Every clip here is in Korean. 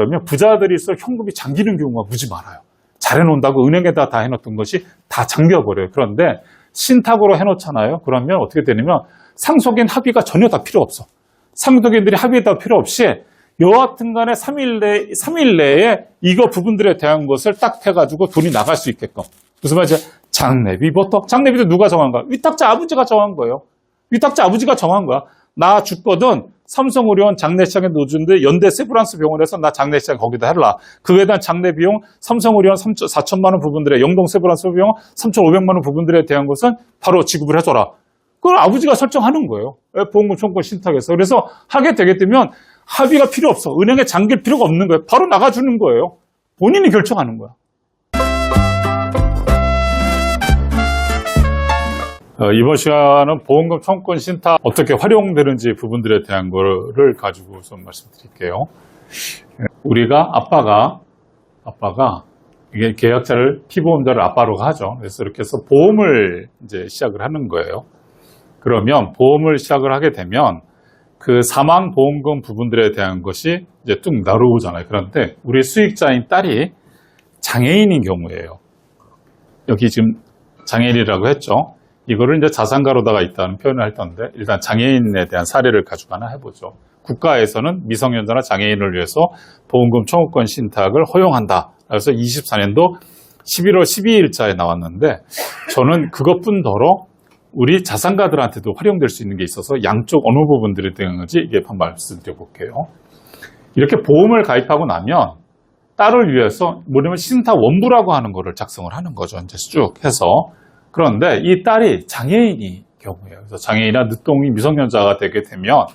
그러면 부자들일수록 현금이 잠기는 경우가 무지 많아요. 잘 해놓는다고 은행에다 다 해놓던 것이 다 잠겨버려요. 그런데 신탁으로 해놓잖아요. 그러면 어떻게 되냐면 상속인 합의가 전혀 다 필요 없어. 상속인들이 합의 다 필요 없이 여하튼 간에 3일 내에 이거 부분들에 대한 것을 딱 해가지고 돈이 나갈 수 있게끔. 무슨 말이죠? 장례비부터. 장례비도 누가 정한 거야? 위탁자 아버지가 정한 거예요. 위탁자 아버지가 정한 거야. 나 죽거든 삼성의료원 장례식장에 놓는데 연대 세브란스 병원에서 나 장례식장 거기다 해라. 그에 대한 장례비용 삼성의료원 4천만 원 부분들에 영동 세브란스 병원 3,500만 원 부분들에 대한 것은 바로 지급을 해줘라. 그걸 아버지가 설정하는 거예요. 보험금 청구권 신탁에서. 그래서 하게 되게 되면 합의가 필요 없어. 은행에 잠길 필요가 없는 거예요. 바로 나가주는 거예요. 본인이 결정하는 거야. 이번 시간은 보험금 청구권 신탁 어떻게 활용되는지 부분들에 대한 거를 가지고 좀 말씀드릴게요. 우리가 아빠가 이게 계약자를 피보험자를 아빠로 하죠. 그래서 이렇게 해서 보험을 이제 시작을 하는 거예요. 그러면 보험을 시작을 하게 되면 그 사망 보험금 부분들에 대한 것이 이제 뚝 나오잖아요. 그런데 우리 수익자인 딸이 장애인인 경우예요. 여기 지금 장애인이라고 했죠. 이거를 이제 자산가로다가 있다는 표현을 할 텐데 일단 장애인에 대한 사례를 가지고 하나 해보죠. 국가에서는 미성년자나 장애인을 위해서 보험금 청구권 신탁을 허용한다. 그래서 24년도 11월 12일자에 나왔는데 저는 그것뿐더러 우리 자산가들한테도 활용될 수 있는 게 있어서 양쪽 어느 부분들에 대한 건지 이게 한번 말씀드려 볼게요. 이렇게 보험을 가입하고 나면 딸을 위해서 뭐냐면 신탁 원부라고 하는 거를 작성을 하는 거죠. 이제 쭉 해서. 그런데 이 딸이 장애인이 경우예요. 그래서 장애인이나 늦동이 미성년자가 되게 되면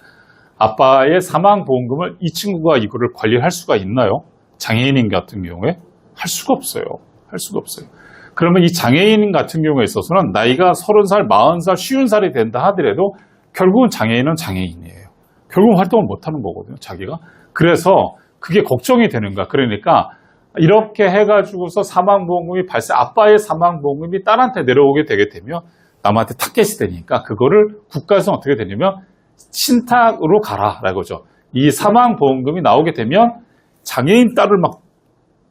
아빠의 사망 보험금을 이 친구가 이거를 관리할 수가 있나요? 장애인인 같은 경우에 할 수가 없어요. 할 수가 없어요. 그러면 이 장애인 같은 경우에 있어서는 나이가 30살, 40살, 50살이 된다 하더라도 결국은 장애인은 장애인이에요. 결국은 활동을 못하는 거거든요, 자기가. 그래서 그게 걱정이 되는 거야. 그러니까 이렇게 해가지고서 사망보험금이 아빠의 사망보험금이 딸한테 내려오게 되게 되면 남한테 타겟이 되니까 그거를 국가에서 어떻게 되냐면 신탁으로 가라라고 하죠. 이 사망보험금이 나오게 되면 장애인 딸을 막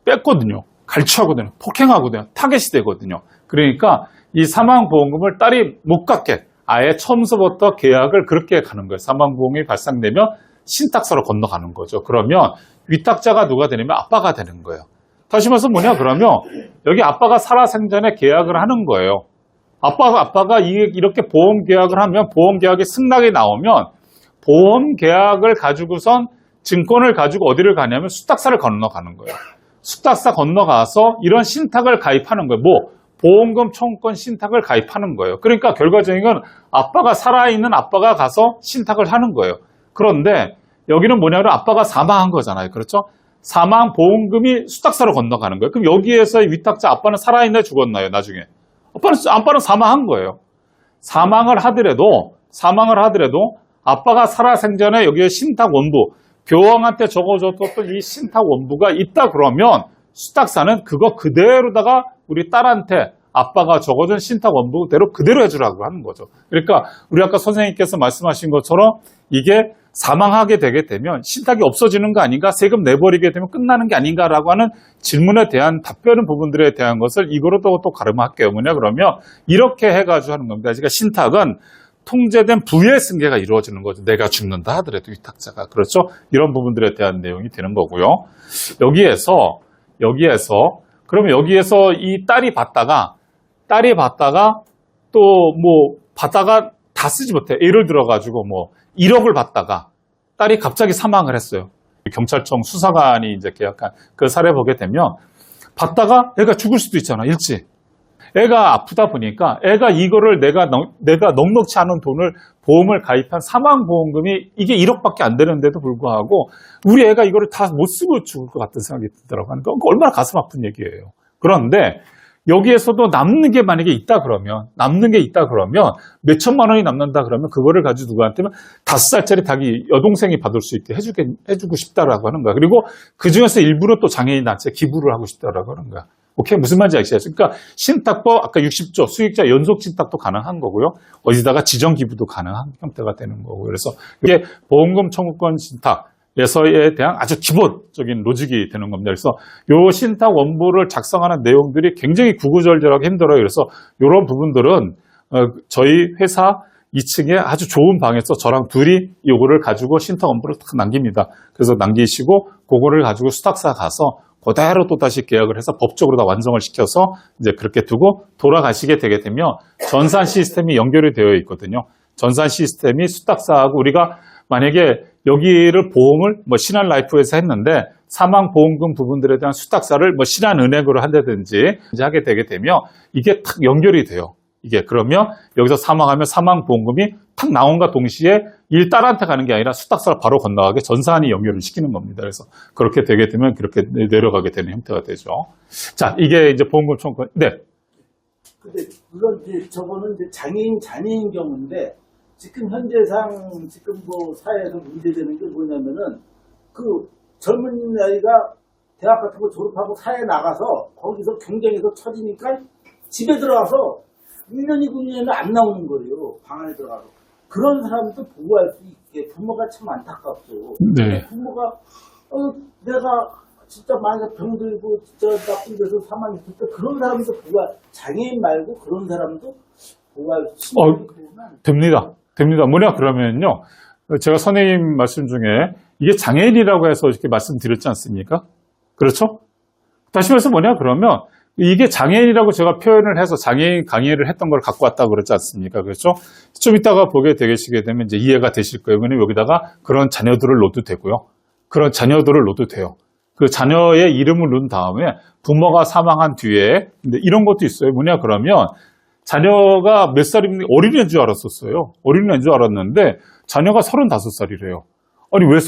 뺐거든요. 갈취하거든요. 폭행하거든요. 타겟이 되거든요. 그러니까 이 사망보험금을 딸이 못 갖게 아예 처음서부터 계약을 그렇게 가는 거예요. 사망보험이 발생되면 신탁사로 건너가는 거죠. 그러면 위탁자가 누가 되냐면 아빠가 되는 거예요. 다시 말해서 뭐냐 그러면 여기 아빠가 살아생전에 계약을 하는 거예요. 아빠가 이렇게 보험 계약을 하면 보험 계약이 승낙이 나오면 보험 계약을 가지고선 증권을 가지고 어디를 가냐면 수탁사를 건너가는 거예요. 수탁사 건너가서 이런 신탁을 가입하는 거예요. 보험금 청구권 신탁을 가입하는 거예요. 그러니까 결과적인 건 아빠가 살아있는 아빠가 가서 신탁을 하는 거예요. 그런데 여기는 뭐냐면 아빠가 사망한 거잖아요. 그렇죠? 사망 보험금이 수탁사로 건너가는 거예요. 그럼 여기에서의 위탁자 아빠는 살아있나요? 죽었나요? 나중에. 아빠는 사망한 거예요. 사망을 하더라도 아빠가 살아생전에 여기에 신탁 원부, 교황한테 적어줬던 이 신탁 원부가 있다 그러면 수탁사는 그거 그대로다가 우리 딸한테 아빠가 적어준 신탁 원부대로 그대로 해주라고 하는 거죠. 그러니까 우리 아까 선생님께서 말씀하신 것처럼 이게 사망하게 되게 되면 신탁이 없어지는 거 아닌가? 세금 내버리게 되면 끝나는 게 아닌가라고 하는 질문에 대한 답변 부분들에 대한 것을 이거로 또 가름할게요. 뭐냐 그러면 이렇게 해가지고 하는 겁니다. 그러니까 신탁은 통제된 부의 승계가 이루어지는 거죠. 내가 죽는다 하더라도 위탁자가. 그렇죠? 이런 부분들에 대한 내용이 되는 거고요. 여기에서 그러면 여기에서 이 딸이 받다가 또 받다가 다 쓰지 못해. 예를 들어가지고 1억을 받다가 딸이 갑자기 사망을 했어요. 경찰청 수사관이 이제 계약한 그 사례 보게 되면 받다가 애가 죽을 수도 있잖아, 일찍. 애가 아프다 보니까 애가 이거를 내가 넉넉치 않은 돈을 보험을 가입한 사망보험금이 이게 1억밖에 안 되는데도 불구하고 우리 애가 이거를 다 못 쓰고 죽을 것 같은 생각이 들더라고요. 그러니까 얼마나 가슴 아픈 얘기예요. 그런데 여기에서도 남는 게 만약에 있다 그러면 몇 천만 원이 남는다 그러면 그거를 가지고 누구한테면 5살짜리 자기 여동생이 받을 수 있게 해주고 싶다라고 하는 거야. 그리고 그 중에서 일부러 또 장애인한테 기부를 하고 싶다라고 하는 거야. 오케이? 무슨 말인지 아시겠어요? 그러니까 신탁법 아까 60조 수익자 연속 신탁도 가능한 거고요. 어디다가 지정 기부도 가능한 형태가 되는 거고. 그래서 이게 보험금 청구권 신탁 에서에 대한 아주 기본적인 로직이 되는 겁니다. 그래서 요 신탁 원부를 작성하는 내용들이 굉장히 구구절절하게 힘들어요. 그래서 이런 부분들은 저희 회사 2층에 아주 좋은 방에서 저랑 둘이 요거를 가지고 신탁 원부를 딱 남깁니다. 그래서 남기시고 그거를 가지고 수탁사 가서 그대로 또 다시 계약을 해서 법적으로 다 완성을 시켜서 이제 그렇게 두고 돌아가시게 되게 되면 전산 시스템이 연결이 되어 있거든요. 전산 시스템이 수탁사하고 우리가 만약에 여기를 보험을 뭐 신한라이프에서 했는데 사망보험금 부분들에 대한 수탁사를 뭐 신한은행으로 한다든지 하게 되게 되면 이게 탁 연결이 돼요. 이게 그러면 여기서 사망하면 사망보험금이 탁 나온과 동시에 일단한테 가는 게 아니라 수탁사를 바로 건너가게 전산이 연결을 시키는 겁니다. 그래서 그렇게 되게 되면 그렇게 내려가게 되는 형태가 되죠. 자, 이게 이제 보험금 청구. 네. 근데 물론 이제 저거는 이제 장애인 자녀인 경우인데 지금 현재상 지금 뭐 사회에서 문제되는 게 뭐냐면은 그 젊은 아이가 대학 같은 거 졸업하고 사회에 나가서 거기서 경쟁에서 처지니까 집에 들어가서 1년이 9년에는 안 나오는 거예요. 방 안에 들어가서. 그런 사람도 보호할 수 있게 부모가 참 안타깝죠. 네. 부모가 내가 진짜 만약 병들고 진짜 나쁜 데서 사망했을 때 그런 사람도 보호할 장애인 말고 그런 사람도 보호할 수 있는 됩니다. 됩니다. 뭐냐 그러면요. 제가 선생님 말씀 중에 이게 장애인이라고 해서 이렇게 말씀드렸지 않습니까? 그렇죠? 다시 말해서 뭐냐 그러면 이게 장애인이라고 제가 표현을 해서 장애인 강의를 했던 걸 갖고 왔다고 그랬지 않습니까? 그렇죠? 좀 이따가 보게 되시게 되면 이제 이해가 되실 거예요. 왜냐면 여기다가 그런 자녀들을 넣어도 되고요. 그런 자녀들을 넣어도 돼요. 그 자녀의 이름을 넣은 다음에 부모가 사망한 뒤에 근데 이런 것도 있어요. 뭐냐 그러면 자녀가 몇 살이면 어린애인 줄 알았었어요. 어린애인 줄 알았는데 자녀가 35살이래요. 아니 왜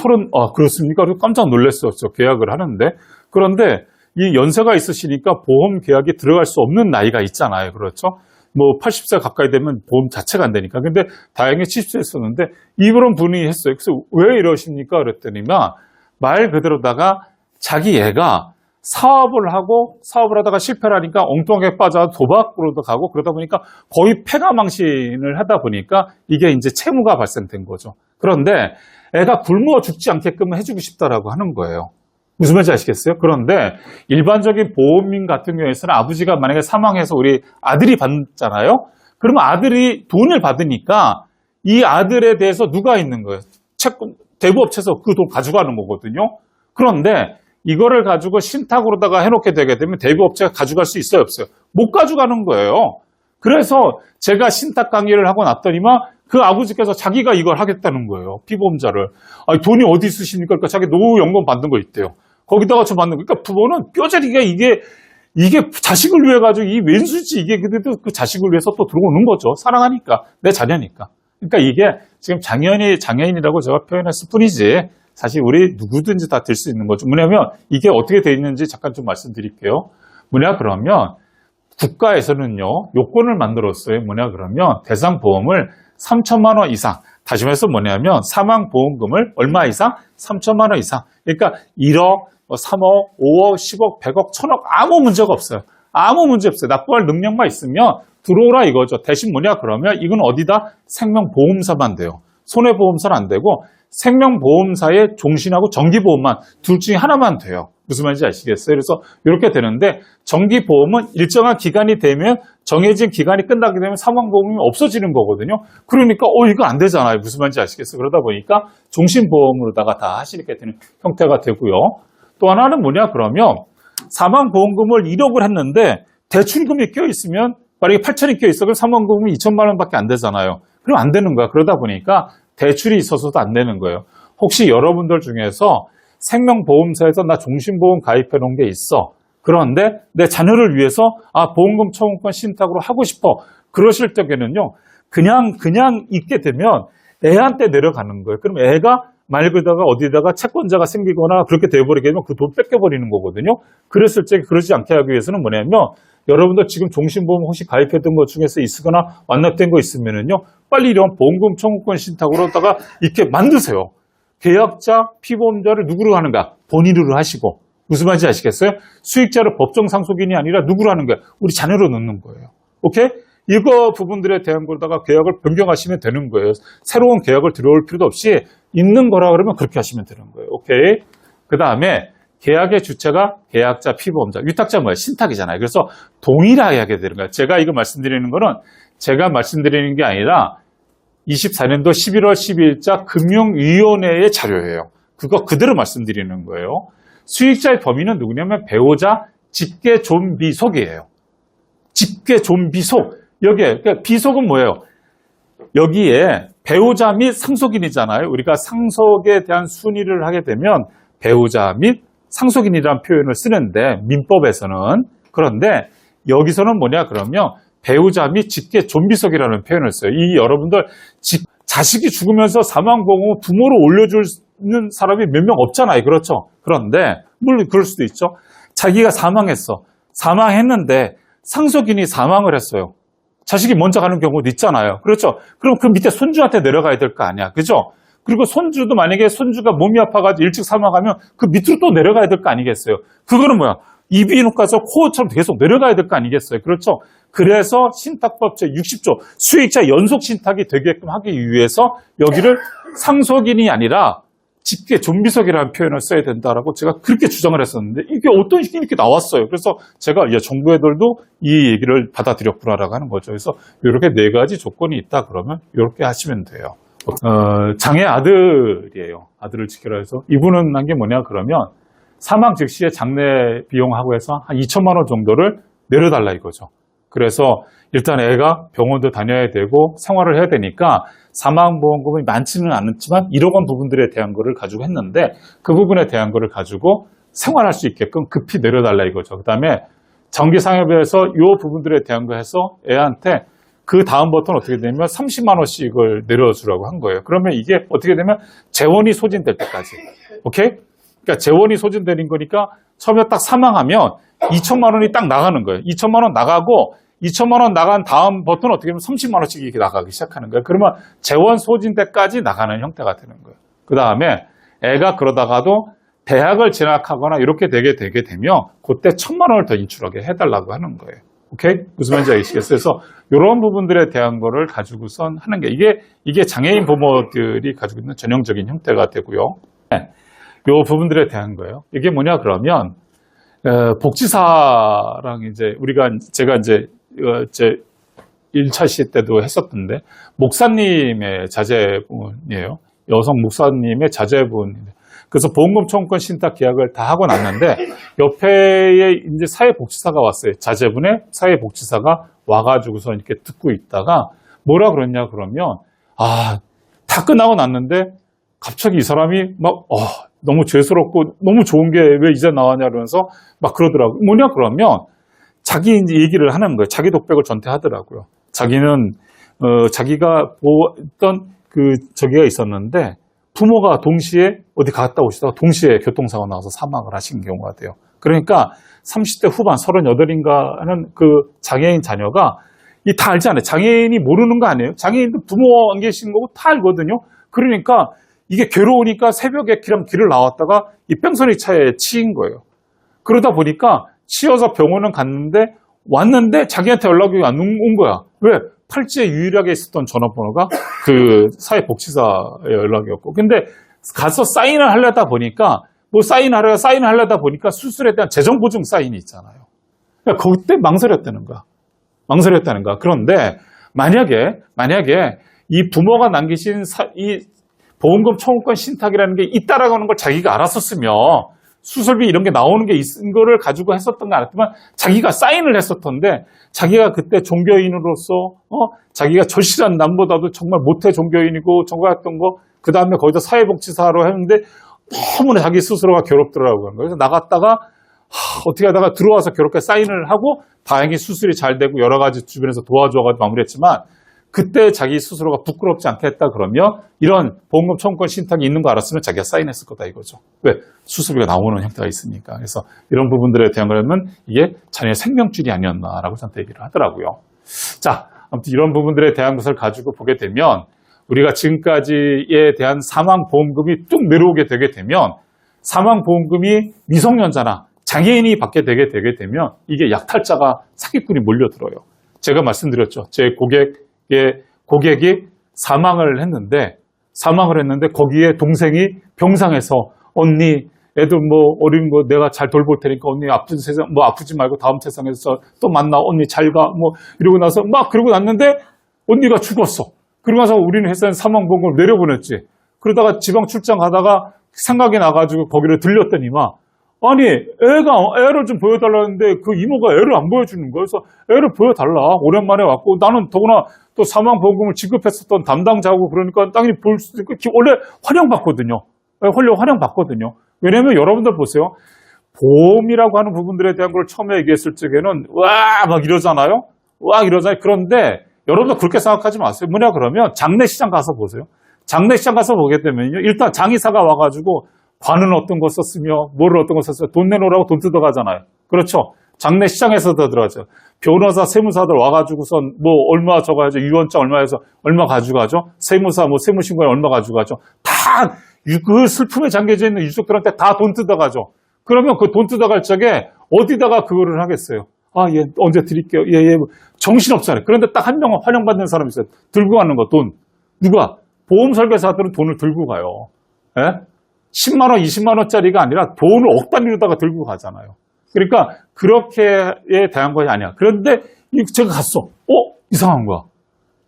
그렇습니까? 그래서 깜짝 놀랐었죠. 계약을 하는데. 그런데 이 연세가 있으시니까 보험 계약에 들어갈 수 없는 나이가 있잖아요. 그렇죠? 뭐 80세 가까이 되면 보험 자체가 안 되니까. 근데 다행히 70세 했었는데 이런 분이 했어요. 그래서 왜 이러십니까? 그랬더니만 말 그대로다가 자기 애가 사업을 하다가 실패를 하니까 엉뚱하게 빠져 도박으로도 가고 그러다 보니까 거의 패가망신을 하다 보니까 이게 이제 채무가 발생된 거죠. 그런데 애가 굶어 죽지 않게끔 해주고 싶다라고 하는 거예요. 무슨 말인지 아시겠어요? 그런데 일반적인 보험인 같은 경우에서는 아버지가 만약에 사망해서 우리 아들이 받잖아요? 그러면 아들이 돈을 받으니까 이 아들에 대해서 누가 있는 거예요? 채권, 대부업체에서 그 돈 가져가는 거거든요? 그런데 이거를 가지고 신탁으로다가 해놓게 되게 되면 대부업체가 가져갈 수 있어요, 없어요? 못 가져가는 거예요. 그래서 제가 신탁 강의를 하고 났더니만 그 아버지께서 자기가 이걸 하겠다는 거예요. 피보험자를. 아니, 돈이 어디 있으십니까? 그러니까 자기 노후연금 받는 거 있대요. 거기다가 저 받는 거. 그러니까 부모는 뼈저리게 이게 자식을 위해 가지고 이 왼수지 이게 그래도 그 자식을 위해서 또 들어오는 거죠. 사랑하니까. 내 자녀니까. 그러니까 이게 지금 장애인이라고 제가 표현했을 뿐이지 사실 우리 누구든지 다 될 수 있는 거죠. 뭐냐면 이게 어떻게 돼 있는지 잠깐 좀 말씀드릴게요. 뭐냐 그러면 국가에서는요 요건을 만들었어요. 뭐냐 그러면 대상보험을 3천만 원 이상 다시 말해서 뭐냐면 사망보험금을 얼마 이상? 3천만 원 이상. 그러니까 1억, 3억, 5억, 10억, 100억, 1000억 아무 문제가 없어요. 아무 문제 없어요. 납부할 능력만 있으면 들어오라 이거죠. 대신 뭐냐 그러면 이건 어디다? 생명보험사만 돼요. 손해보험사는 안 되고 생명보험사의 종신하고 정기보험만 둘 중에 하나만 돼요. 무슨 말인지 아시겠어요? 그래서 이렇게 되는데 정기보험은 일정한 기간이 되면 정해진 기간이 끝나게 되면 사망보험이 없어지는 거거든요. 그러니까 이거 안 되잖아요. 무슨 말인지 아시겠어요? 그러다 보니까 종신보험으로다가 다 하시게 되는 형태가 되고요. 또 하나는 뭐냐 그러면 사망보험금을 1억을 했는데 대출금이 껴있으면 만약에 8천이 껴있어 그럼 사망보험이 2천만 원밖에 안 되잖아요. 그럼 안 되는 거야. 그러다 보니까 대출이 있어서도 안 되는 거예요. 혹시 여러분들 중에서 생명보험사에서 나 종신보험 가입해 놓은 게 있어. 그런데 내 자녀를 위해서 보험금 청구권 신탁으로 하고 싶어. 그러실 때에는요. 그냥 있게 되면 애한테 내려가는 거예요. 그럼 애가 말 그대로 어디다가 채권자가 생기거나 그렇게 돼버리게 되면 그 돈 뺏겨버리는 거거든요. 그랬을 때 그러지 않게 하기 위해서는 뭐냐면 여러분들 지금 종신보험 혹시 가입했던 것 중에서 있으거나 완납된 거 있으면은요. 빨리 이런 보험금 청구권 신탁으로다가 이렇게 만드세요. 계약자, 피보험자를 누구로 하는가? 본인으로 하시고. 무슨 말인지 아시겠어요? 수익자를 법정 상속인이 아니라 누구로 하는 거야? 우리 자녀로 넣는 거예요. 오케이? 이거 부분들에 대한 거다가 계약을 변경하시면 되는 거예요. 새로운 계약을 들어올 필요도 없이 있는 거라 그러면 그렇게 하시면 되는 거예요. 오케이. 그 다음에 계약의 주체가 계약자, 피보험자, 위탁자 뭐예요? 신탁이잖아요. 그래서 동일하게 하게 되는 거예요. 제가 이거 말씀드리는 거는 제가 말씀드리는 게 아니라 24년도 11월 12일자 금융위원회의 자료예요. 그거 그대로 말씀드리는 거예요. 수익자의 범위는 누구냐면 배우자, 직계, 존비속이에요. 직계, 존비속. 여기에, 그러니까 비속은 뭐예요? 여기에 배우자 및 상속인이잖아요. 우리가 상속에 대한 순위를 하게 되면 배우자 및 상속인이라는 표현을 쓰는데 민법에서는. 그런데 여기서는 뭐냐 그러면 배우자 및 직계 존비속이라는 표현을 써요. 이 여러분들 자식이 죽으면서 사망보험을 부모로 올려주는 사람이 몇 명 없잖아요. 그렇죠? 그런데 물론 그럴 수도 있죠. 자기가 사망했어. 사망했는데 상속인이 사망을 했어요. 자식이 먼저 가는 경우도 있잖아요. 그렇죠? 그럼 그 밑에 손주한테 내려가야 될 거 아니야. 그죠? 그리고 손주도 만약에 손주가 몸이 아파가지고 일찍 사망하면 그 밑으로 또 내려가야 될 거 아니겠어요? 그거는 뭐야? 이비인후 가서 코어처럼 계속 내려가야 될 거 아니겠어요? 그렇죠? 그래서 신탁법 제60조 수익자 연속 신탁이 되게끔 하기 위해서 여기를 상속인이 아니라 직계 존비속이라는 표현을 써야 된다라고 제가 그렇게 주장을 했었는데 이게 어떤 식이 이렇게 나왔어요. 그래서 제가 정부 애들도 이 얘기를 받아들였구나라고 하는 거죠. 그래서 이렇게 네 가지 조건이 있다 그러면 이렇게 하시면 돼요. 장애 아들이에요. 아들을 지켜라 해서 이분은 한 게 뭐냐 그러면 사망 즉시에 장례 비용하고 해서 한 2천만 원 정도를 내려달라 이거죠. 그래서 일단 애가 병원도 다녀야 되고 생활을 해야 되니까 사망보험금이 많지는 않지만 1억 원 부분들에 대한 거를 가지고 했는데 그 부분에 대한 거를 가지고 생활할 수 있게끔 급히 내려달라 이거죠. 그 다음에 정기상여비에서 이 부분들에 대한 거 해서 애한테 그 다음부터는 어떻게 되냐면 30만 원씩을 내려주라고 한 거예요. 그러면 이게 어떻게 되면 재원이 소진될 때까지. 오케이? 그러니까 재원이 소진되는 거니까 처음에 딱 사망하면 2천만 원이 딱 나가는 거예요. 2천만 원 나가고 2천만 원 나간 다음 버튼 어떻게 보면 30만 원씩 이렇게 나가기 시작하는 거예요. 그러면 재원 소진 때까지 나가는 형태가 되는 거예요. 그 다음에 애가 그러다가도 대학을 진학하거나 이렇게 되게 되면 그때 1,000만 원을 더 인출하게 해달라고 하는 거예요. 오케이? 무슨 말인지 아시겠어요? 그래서 이런 부분들에 대한 거를 가지고선 하는 게 이게 장애인 부모들이 가지고 있는 전형적인 형태가 되고요. 네. 이 부분들에 대한 거예요. 이게 뭐냐 그러면 복지사랑 제가 제 1차 시 때도 했었던데 목사님의 자제분이에요. 여성 목사님의 자제분. 그래서 보험금 청구권 신탁 계약을 다 하고 났는데 옆에 이제 사회복지사가 왔어요. 자제분의 사회복지사가 와가지고서 이렇게 듣고 있다가 뭐라 그랬냐 그러면 다 끝나고 났는데 갑자기 이 사람이 막 너무 죄스럽고 너무 좋은 게 왜 이제 나왔냐 그러면서 막 그러더라고요. 뭐냐 그러면 자기 이제 얘기를 하는 거예요. 자기 독백을 전태하더라고요. 자기는 자기가 보던 저기가 있었는데 부모가 동시에 어디 갔다 오시다가 동시에 교통사고 나와서 사망을 하신 경우가 돼요. 그러니까 30대 후반 38인가 하는 그 장애인 자녀가 다 알잖아요. 장애인이 모르는 거 아니에요. 장애인도 부모 안 계신 거고 다 알거든요. 그러니까 이게 괴로우니까 새벽에 길을 나왔다가 이 뺑소니 차에 치인 거예요. 그러다 보니까 치여서 병원은 갔는데 왔는데 자기한테 연락이 안 온 거야. 왜? 팔찌에 유일하게 있었던 전화번호가 그 사회복지사의 연락이었고. 근데 가서 사인을 하려다 보니까 사인하려다 보니까 수술에 대한 재정보증 사인이 있잖아요. 그러니까 그때 망설였다는 거야. 그런데 만약에 이 부모가 남기신 이 보험금 청구권 신탁이라는 게 있다라고 하는 걸 자기가 알았었으면 수술비 이런 게 나오는 게 있은 거를 가지고 했었던 거 알았지만 자기가 사인을 했었던데 자기가 그때 종교인으로서 자기가 절실한 남보다도 정말 모태 종교인이고 정말했던 거 그 다음에 거기다 사회복지사로 했는데 너무나 자기 스스로가 괴롭더라고요. 그래서 나갔다가 어떻게 하다가 들어와서 그렇게 사인을 하고 다행히 수술이 잘 되고 여러 가지 주변에서 도와줘가지고 마무리했지만 그때 자기 스스로가 부끄럽지 않겠다 그러면 이런 보험금 청구권 신탁이 있는 거 알았으면 자기가 사인했을 거다 이거죠. 왜? 수술비가 나오는 형태가 있으니까. 그래서 이런 부분들에 대한 거라면 이게 자녀의 생명줄이 아니었나라고 저한테 얘기를 하더라고요. 자, 아무튼 이런 부분들에 대한 것을 가지고 보게 되면 우리가 지금까지에 대한 사망보험금이 뚝 내려오게 되게 되면 사망보험금이 미성년자나 장애인이 받게 되면 이게 약탈자가 사기꾼이 몰려들어요. 제가 말씀드렸죠. 제 고객이 사망을 했는데 거기에 동생이 병상에서 언니 애들 뭐 어린 거 내가 잘 돌볼 테니까 언니 아픈 세상 뭐 아프지 말고 다음 세상에서 또 만나 언니 잘 가 뭐 이러고 나서 막 그러고 났는데 언니가 죽었어. 그러고 나서 우리는 회사에 사망보험을 내려보냈지. 그러다가 지방 출장 가다가 생각이 나가지고 거기를 들렸더니만 아니 애를 좀 보여달라는데 그 이모가 애를 안 보여주는 거야. 그래서 애를 보여달라. 오랜만에 왔고 나는 더구나 또 사망보험을 지급했었던 담당자고 그러니까 당연히 볼 수도 있고 원래 환영받거든요. 원래 환영받거든요. 왜냐면 여러분들 보세요. 보험이라고 하는 부분들에 대한 걸 처음에 얘기했을 적에는 와 막 이러잖아요. 그런데 여러분들 그렇게 생각하지 마세요. 뭐냐 그러면 장례시장 가서 보세요. 장례시장 가서 보게 되면요. 일단 장의사가 와가지고 관은 어떤 거 썼으며 뭐를 어떤 거 썼어요. 돈 내놓으라고 돈 뜯어가잖아요. 그렇죠. 장례시장에서도 들어가죠. 변호사, 세무사들 와가지고선 뭐 얼마 적어야죠. 유언장 얼마 해서 얼마 가져가죠. 세무사 뭐 세무신고에 얼마 가져가죠. 다 그 슬픔에 잠겨져 있는 유족들한테 다 돈 뜯어가죠. 그러면 그 돈 뜯어갈 적에 어디다가 그거를 하겠어요. 아, 예, 언제 드릴게요. 예, 정신없잖아요. 그런데 딱 한 명은 환영받는 사람이 있어요. 들고 가는 거, 돈. 누가? 보험 설계사들은 돈을 들고 가요. 예? 10만 원, 20만 원짜리가 아니라 돈을 억 단위로다가 들고 가잖아요. 그러니까 그렇게에 대한 것이 아니야. 그런데 제가 갔어. 이상한 거야.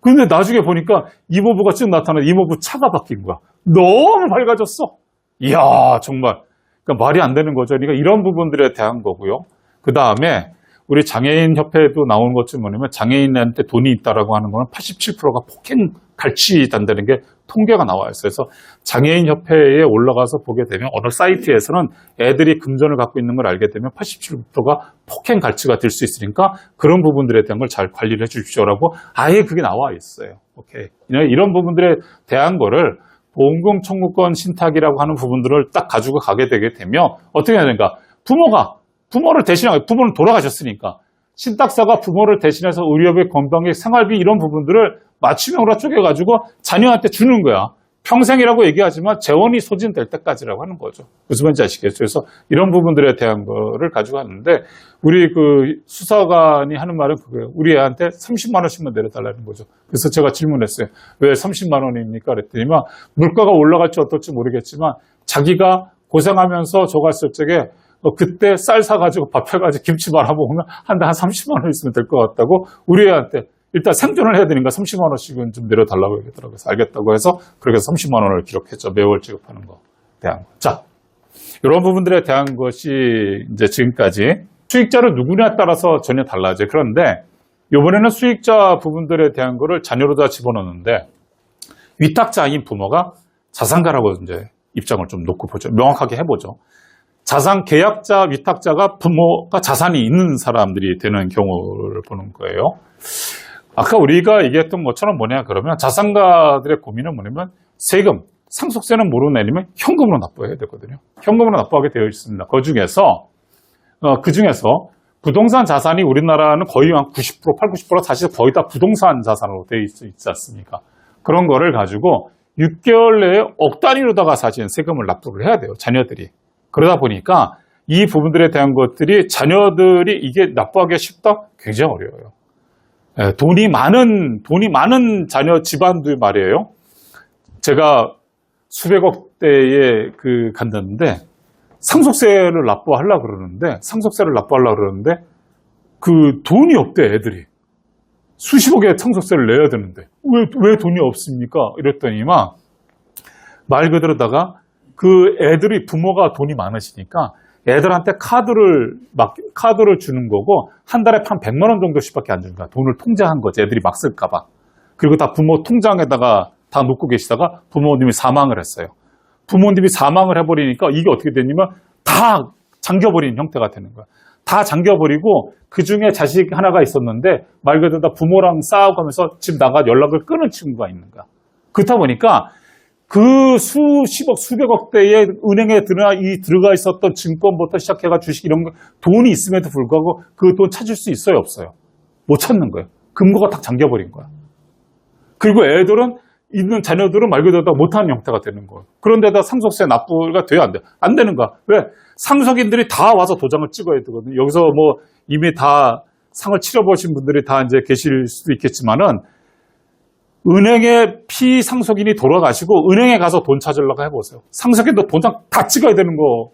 근데 나중에 보니까 이모부가 쭉 나타나 이모부 차가 바뀐 거야. 너무 밝아졌어. 이야, 정말. 그러니까 말이 안 되는 거죠. 그러니까 이런 부분들에 대한 거고요. 그 다음에 우리 장애인 협회에도 나온 것 중 뭐냐면 장애인한테 돈이 있다라고 하는 거는 87%가 폭행 갈취된다는 게 통계가 나와 있어요. 그래서 장애인 협회에 올라가서 보게 되면 어느 사이트에서는 애들이 금전을 갖고 있는 걸 알게 되면 87%가 폭행 갈취가 될 수 있으니까 그런 부분들에 대한 걸 잘 관리를 해 주십시오라고 아예 그게 나와 있어요. 오케이. 이런 부분들에 대한 거를 보험금 청구권 신탁이라고 하는 부분들을 딱 가지고 가게 되게 되면 어떻게 해야 되는가? 부모를 대신하고 부모는 돌아가셨으니까 신탁사가 부모를 대신해서 의료비, 건강비, 생활비 이런 부분들을 맞춤형으로 쪼개가지고 자녀한테 주는 거야. 평생이라고 얘기하지만 재원이 소진될 때까지라고 하는 거죠. 무슨 말인지 아시겠죠? 그래서 이런 부분들에 대한 거를 가지고 왔는데 우리 그 수사관이 하는 말은 그거예요. 우리 애한테 30만 원씩만 내려달라는 거죠. 그래서 제가 질문했어요. 왜 30만 원입니까? 그랬더니만 물가가 올라갈지 어떨지 모르겠지만 자기가 고생하면서 저갔을 적에 그때 쌀 사가지고 밥 해가지고 김치 말아먹으면 한 달 한 30만 원 있으면 될 것 같다고 우리 애한테 일단 생존을 해야 되니까 30만 원씩은 좀 내려달라고 얘기하더라고요. 그래서 알겠다고 해서 그렇게 해서 30만 원을 기록했죠. 매월 지급하는 거 대한 거. 자, 이런 부분들에 대한 것이 이제 지금까지 수익자는 누구냐에 따라서 전혀 달라져요. 그런데 이번에는 수익자 부분들에 대한 거를 자녀로다 집어넣는데 위탁자인 부모가 자산가라고 이제 입장을 좀 놓고 보죠. 명확하게 해보죠. 자산 계약자, 위탁자가 부모가 자산이 있는 사람들이 되는 경우를 보는 거예요. 아까 우리가 얘기했던 것처럼 뭐냐 그러면 자산가들의 고민은 뭐냐면 세금, 상속세는 뭐로 내리면 현금으로 납부해야 되거든요. 현금으로 납부하게 되어 있습니다. 그 중에서 부동산 자산이 우리나라는 거의 한 90%, 80, 90% 사실 거의 다 부동산 자산으로 되어 있지 않습니까? 그런 거를 가지고 6개월 내에 억 단위로다가 사실 세금을 납부를 해야 돼요. 자녀들이. 그러다 보니까 이 부분들에 대한 것들이 자녀들이 이게 납부하기가 쉽다? 굉장히 어려워요. 돈이 많은 자녀 집안들 말이에요. 제가 수백억 대에 간다는데 상속세를 납부하려고 그러는데 그 돈이 없대 애들이. 수십억의 상속세를 내야 되는데 왜 돈이 없습니까? 이랬더니만 말 그대로다가 그 애들이 부모가 돈이 많으시니까 애들한테 카드를 주는 거고 한 달에 한 100만 원 정도씩밖에 안 주는 거야. 돈을 통장한 거지. 애들이 막 쓸까 봐. 그리고 다 부모 통장에다가 다 놓고 계시다가 부모님이 사망을 했어요. 부모님이 사망을 해버리니까 이게 어떻게 되냐면 다 잠겨버린 형태가 되는 거야. 다 잠겨버리고 그중에 자식 하나가 있었는데 말 그대로 다 부모랑 싸우면서 집 나가 연락을 끊은 친구가 있는 거야. 그렇다 보니까 그 수십억, 수백억 대의 은행에 들어가 있었던 증권부터 시작해가 주식 이런 거 돈이 있음에도 불구하고 그 돈 찾을 수 있어요, 없어요? 못 찾는 거예요. 금고가 딱 잠겨버린 거야. 그리고 있는 자녀들은 말 그대로 다 못하는 형태가 되는 거예요. 그런데다 상속세 납부가 돼야 안 돼. 안 되는 거야. 왜? 상속인들이 다 와서 도장을 찍어야 되거든요. 여기서 뭐 이미 다 상을 치러보신 분들이 다 이제 계실 수도 있겠지만은 은행에 피상속인이 돌아가시고 은행에 가서 돈 찾으려고 해보세요. 상속인도 도장 다 찍어야 되는 거.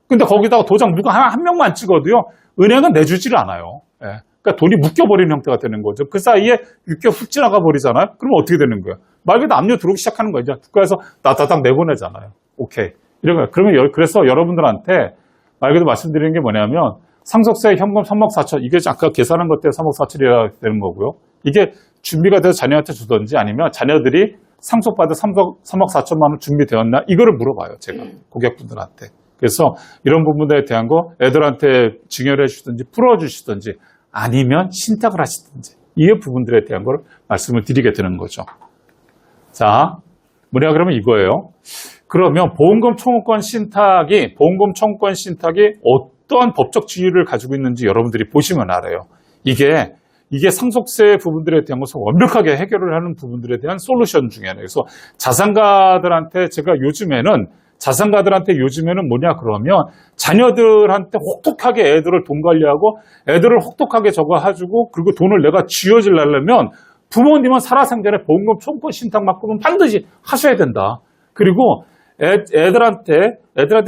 근데 거기다가 도장 누가 한 명만 찍어도요, 은행은 내주질 않아요. 예. 그러니까 돈이 묶여버리는 형태가 되는 거죠. 그 사이에 6개월 훅 지나가 버리잖아요. 그러면 어떻게 되는 거예요? 말 그대로 압류 들어오기 시작하는 거죠. 국가에서 나다닥 내보내잖아요. 오케이. 이런 거예요. 그러면 그래서 여러분들한테 말 그대로 말씀드리는 게 뭐냐면 상속세 현금 3억 4천, 이게 아까 계산한 것 때문에 3억 4천이라 되는 거고요. 이게 준비가 돼서 자녀한테 주든지 아니면 자녀들이 상속받을 3억 4천만 원 준비되었나? 이거를 물어봐요. 제가 고객분들한테. 그래서 이런 부분에 대한 거 애들한테 증여를 해주시든지 풀어주시든지 아니면 신탁을 하시든지 이 부분들에 대한 걸 말씀을 드리게 되는 거죠. 자, 뭐냐 그러면 이거예요. 그러면 보험금 청구권 신탁이 어떠한 법적 지위를 가지고 있는지 여러분들이 보시면 알아요. 이게 상속세 부분들에 대한 것을 완벽하게 해결을 하는 부분들에 대한 솔루션 중에 하나예요. 그래서 자산가들한테 뭐냐 그러면 자녀들한테 혹독하게 애들을 돈 관리하고 애들을 혹독하게 저거 해주고 그리고 돈을 내가 쥐어주려면 부모님은 살아생전에 보험금 청구권 신탁만큼은 반드시 하셔야 된다. 그리고 애들한테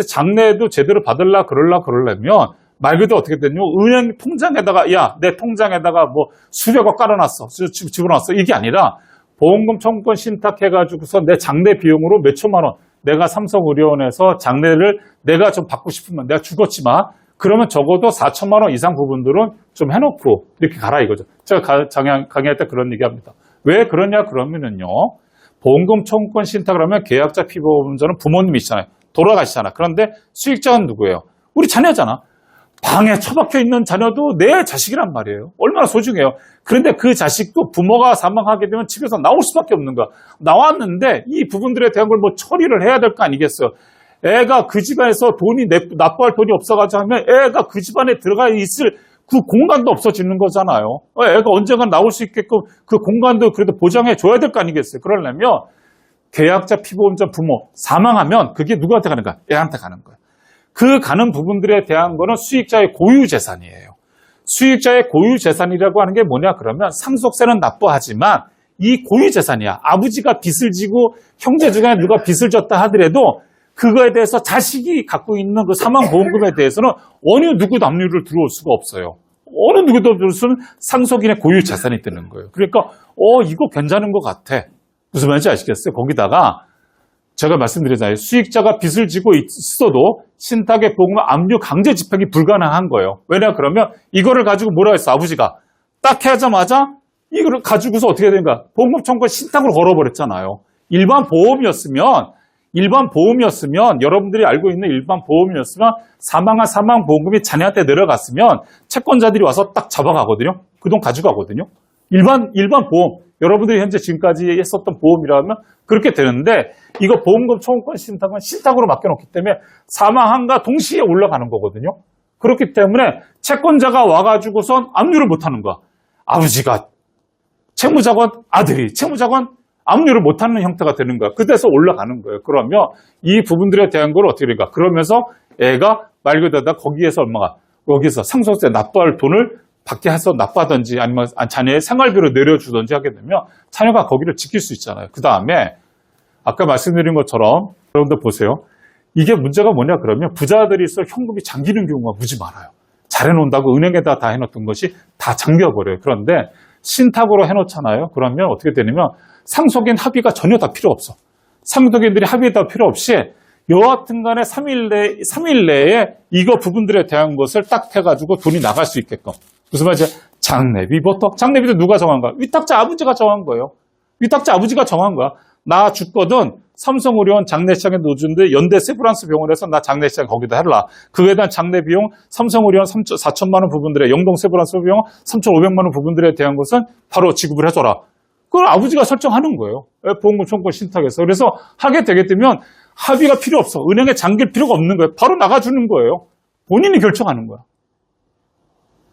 장래도 제대로 그러려면 말 그대로 어떻게 되냐? 은행 통장에다가 내 통장에다가 뭐 수백억 깔아놨어, 집어넣었어 이게 아니라 보험금 청구권 신탁해가지고서 내 장래 비용으로 몇 천만 원 내가 삼성의료원에서 장래를 내가 좀 받고 싶으면 내가 죽었지만 그러면 적어도 4천만 원 이상 부분들은 좀 해놓고 이렇게 가라 이거죠. 제가 강의할 때 그런 얘기합니다. 왜 그러냐 그러면은요. 보험금 청구권 신탁을 하면 계약자 피보험자는 부모님이시잖아요. 돌아가시잖아. 그런데 수익자는 누구예요? 우리 자녀잖아. 방에 처박혀 있는 자녀도 내 자식이란 말이에요. 얼마나 소중해요. 그런데 그 자식도 부모가 사망하게 되면 집에서 나올 수밖에 없는 거야. 나왔는데 이 부분들에 대한 걸 뭐 처리를 해야 될 거 아니겠어요. 애가 그 집안에서 납부할 돈이 없어가지고 하면 애가 그 집안에 들어가 있을 그 공간도 없어지는 거잖아요. 애가 언젠가 나올 수 있게끔 그 공간도 그래도 보장해 줘야 될 거 아니겠어요. 그러려면 계약자 피보험자 부모 사망하면 그게 누구한테 가는 거야? 애한테 가는 거야. 그 가는 부분들에 대한 거는 수익자의 고유 재산이에요. 수익자의 고유 재산이라고 하는 게 뭐냐 그러면 상속세는 납부하지만 이 고유 재산이야. 아버지가 빚을 지고 형제 중에 누가 빚을 졌다 하더라도 그거에 대해서 자식이 갖고 있는 그 사망보험금에 대해서는 어느 누구도 압류를 들어올 수가 없어요. 어느 누구도 들어올 상속인의 고유 재산이 되는 거예요. 그러니까 이거 괜찮은 것 같아. 무슨 말인지 아시겠어요? 거기다가 제가 말씀드렸잖아요. 수익자가 빚을 지고 있어도 신탁의 보험금 압류 강제 집행이 불가능한 거예요. 왜냐 그러면 이거를 가지고 뭐라 했어? 아버지가 딱 하자마자 이거를 가지고서 어떻게 된가? 보험금 청구권 신탁으로 걸어버렸잖아요. 일반 보험이었으면 여러분들이 알고 있는 일반 보험이었으면 사망한 사망보험금이 자녀한테 내려갔으면 채권자들이 와서 딱 잡아가거든요. 그 돈 가져가거든요. 일반 보험, 여러분들이 현재 지금까지 했었던 보험이라면 그렇게 되는데 이거 보험금 청구권 신탁은 신탁으로 맡겨놓기 때문에 사망한과 동시에 올라가는 거거든요. 그렇기 때문에 채권자가 와가지고선 압류를 못하는 거야. 아버지가 채무자건 아들이 채무자건 압류를 못하는 형태가 되는 거야. 그때서 올라가는 거예요. 그러면 이 부분들에 대한 걸 어떻게 될까? 그러면서 애가 말 그대로 거기에서 여기서 상속세 납부할 돈을 받게 해서 납부하든지 아니면 자녀의 생활비로 내려주든지 하게 되면 자녀가 거기를 지킬 수 있잖아요. 그 다음에 아까 말씀드린 것처럼 여러분들 보세요. 이게 문제가 뭐냐 그러면 부자들일수록 현금이 잠기는 경우가 무지 많아요. 잘해놓는다고 은행에다 다 해놓던 것이 다 잠겨버려요. 그런데 신탁으로 해놓잖아요. 그러면 어떻게 되냐면 상속인 합의가 전혀 다 필요 없어. 상속인들이 합의 다 필요 없이 여하튼 간에 3일 내에 이거 부분들에 대한 것을 딱 해가지고 돈이 나갈 수 있게끔. 무슨 말이지? 장례비부터. 장례비도 누가 정한 거야? 위탁자 아버지가 정한 거예요. 위탁자 아버지가 정한 거야. 나 죽거든 삼성의료원 장례식장에 놓주는데 연대 세브란스 병원에서 나 장례식장 거기다 해라. 그에 대한 장례비용 삼성의료원 4천만 원 부분들에 영동 세브란스 병원 3,500만 원 부분들에 대한 것은 바로 지급을 해줘라. 그걸 아버지가 설정하는 거예요. 보험금 청구권 신탁에서. 그래서 하게 되게 되면 합의가 필요 없어. 은행에 잠길 필요가 없는 거예요. 바로 나가주는 거예요. 본인이 결정하는 거야.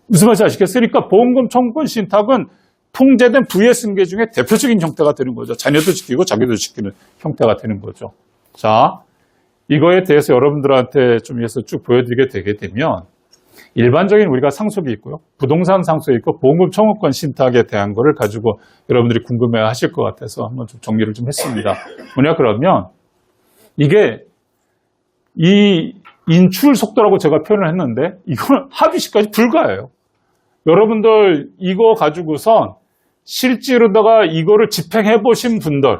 무슨 말인지 아시겠어요? 그러니까 보험금 청구권 신탁은 통제된 부의 승계 중에 대표적인 형태가 되는 거죠. 자녀도 지키고 자기도 지키는 형태가 되는 거죠. 자, 이거에 대해서 여러분들한테 좀 해서 쭉 보여드리게 되게 되면 일반적인 우리가 상속이 있고요. 부동산 상속이 있고 보험금 청구권 신탁에 대한 거를 가지고 여러분들이 궁금해 하실 것 같아서 한번 좀 정리를 좀 했습니다. 뭐냐 그러면 이게 이 인출 속도라고 제가 표현을 했는데 이거는 합의 시까지 불가해요. 여러분들 이거 가지고선 실제로다가 이거를 집행해 보신 분들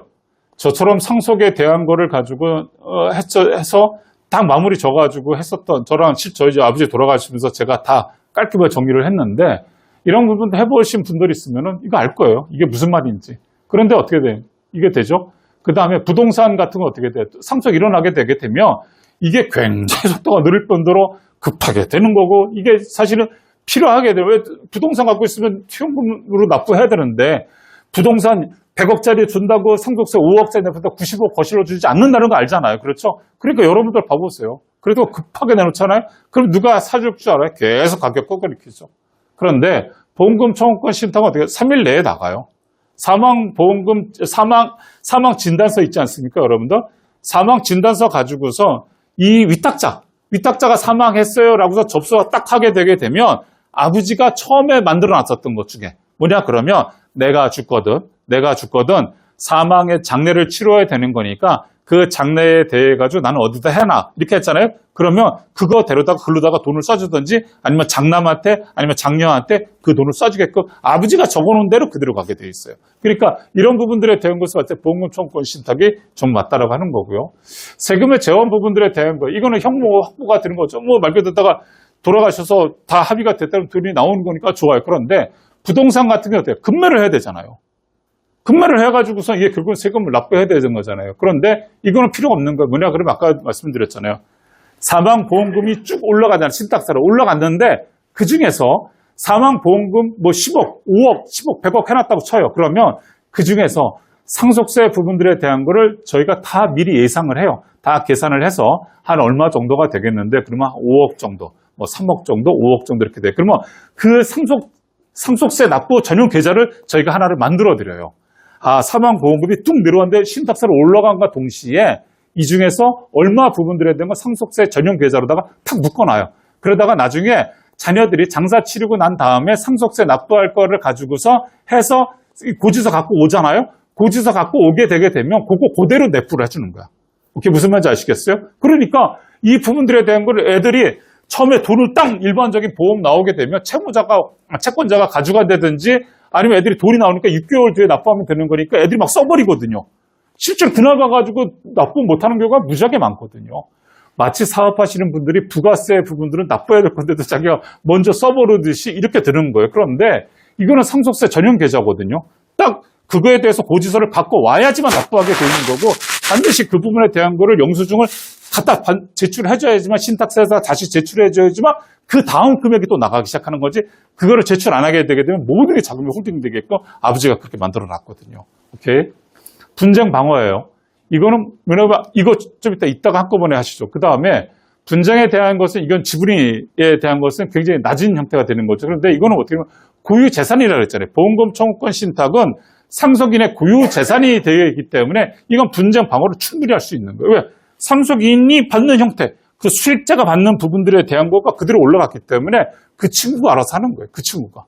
저처럼 상속에 대한 거를 가지고 해서 딱 마무리 져가지고 했었던 저랑 저희 아버지 돌아가시면서 제가 다 깔끔하게 정리를 했는데 이런 부분도 해보신 분들이 있으면은 이거 알 거예요. 이게 무슨 말인지. 그런데 어떻게 돼? 이게 되죠? 그 다음에 부동산 같은 거 어떻게 돼? 상속 일어나게 되게 되면 이게 굉장히 속도가 느릴 뿐더러 급하게 되는 거고 이게 사실은 필요하게 돼요. 왜 부동산 갖고 있으면 투용금으로 납부해야 되는데 부동산 100억짜리 준다고 상속세 5억짜리 내보다 90억 거실로 주지 않는다는 거 알잖아요. 그렇죠? 그러니까 여러분들 봐보세요. 그래도 급하게 내놓잖아요. 그럼 누가 사줄 줄 알아요? 계속 가격 꺾어리키죠. 그런데 보험금 청구권 신탁은 어떻게 3일 내에 나가요. 사망 진단서 있지 않습니까, 여러분들? 사망 진단서 가지고서 이 위탁자가 사망했어요 라고서 접수가 딱 하게 되게 되면 아버지가 처음에 만들어 놨었던 것 중에 뭐냐 그러면 내가 죽거든 사망의 장례를 치러야 되는 거니까 그 장례에 대해 가지고 나는 어디다 해놔 이렇게 했잖아요. 그러면 그거 데려다가 글로다가 돈을 써주든지 아니면 장남한테 아니면 장녀한테 그 돈을 써주게끔 아버지가 적어놓은 대로 그대로 가게 돼 있어요. 그러니까 이런 부분들에 대한 것을 봤을 때 보험금 청구권 신탁이 좀 맞다라고 하는 거고요. 세금의 재원 부분들에 대한 거 이거는 형모 확보가 되는 거죠. 뭐 말 그대로 다가 돌아가셔서 다 합의가 됐다면 돈이 나오는 거니까 좋아요. 그런데 부동산 같은 게 어때요? 금매를 해야 되잖아요. 금매를 해가지고서 이게 결국은 세금을 납부해야 되는 거잖아요. 그런데 이거는 필요가 없는 거예요. 뭐냐 그러면 아까 말씀드렸잖아요. 사망보험금이 쭉 올라가잖아요. 신탁사로 올라갔는데 그 중에서 사망보험금 뭐 10억, 5억, 10억, 100억 해놨다고 쳐요. 그러면 그 중에서 상속세 부분들에 대한 거를 저희가 다 미리 예상을 해요. 다 계산을 해서 한 얼마 정도가 되겠는데 그러면 5억 정도, 뭐 3억 정도, 5억 정도 이렇게 돼요. 그러면 그 상속세 납부 전용 계좌를 저희가 하나를 만들어 드려요. 사망보험금이 뚝 내려왔는데 신탁세로 올라간과 동시에 이 중에서 얼마 부분들에 대한 건 상속세 전용 계좌로다가 탁 묶어놔요. 그러다가 나중에 자녀들이 장사 치르고 난 다음에 상속세 납부할 거를 가지고서 해서 고지서 갖고 오잖아요. 고지서 갖고 오게 되게 되면 그거 그대로 납부를 해주는 거야. 그게 무슨 말인지 아시겠어요? 그러니까 이 부분들에 대한 걸 애들이 처음에 돈을 딱 일반적인 보험 나오게 되면 채권자가 가져간다든지 아니면 애들이 돈이 나오니까 6개월 뒤에 납부하면 되는 거니까 애들이 막 써버리거든요. 실제로 그날 가가지고 납부 못하는 경우가 무지하게 많거든요. 마치 사업하시는 분들이 부가세 부분들은 납부해야 될 건데도 자기가 먼저 써버리듯이 이렇게 되는 거예요. 그런데 이거는 상속세 전용 계좌거든요. 딱 그거에 대해서 고지서를 갖고 와야지만 납부하게 되는 거고 반드시 그 부분에 대한 거를 영수증을 갖다 제출해줘야지만 신탁세에서 다시 제출해줘야지만 그 다음 금액이 또 나가기 시작하는 거지 그거를 제출 안 하게 되게 되면 모든 게 자금이 홀딩되게끔 아버지가 그렇게 만들어 놨거든요. 오케이? 분쟁 방어예요. 이거는 왜냐면 이거 좀 이따가 한꺼번에 하시죠. 그 다음에 분쟁에 대한 것은 이건 지분에 대한 것은 굉장히 낮은 형태가 되는 거죠. 그런데 이거는 어떻게 보면 고유 재산이라고 했잖아요. 보험금 청구권 신탁은 상속인의 고유 재산이 되어 있기 때문에 이건 분쟁 방어를 충분히 할 수 있는 거예요. 왜? 상속인이 받는 형태, 그 수익자가 받는 부분들에 대한 거가 그대로 올라갔기 때문에 그 친구가 알아서 하는 거예요. 그 친구가.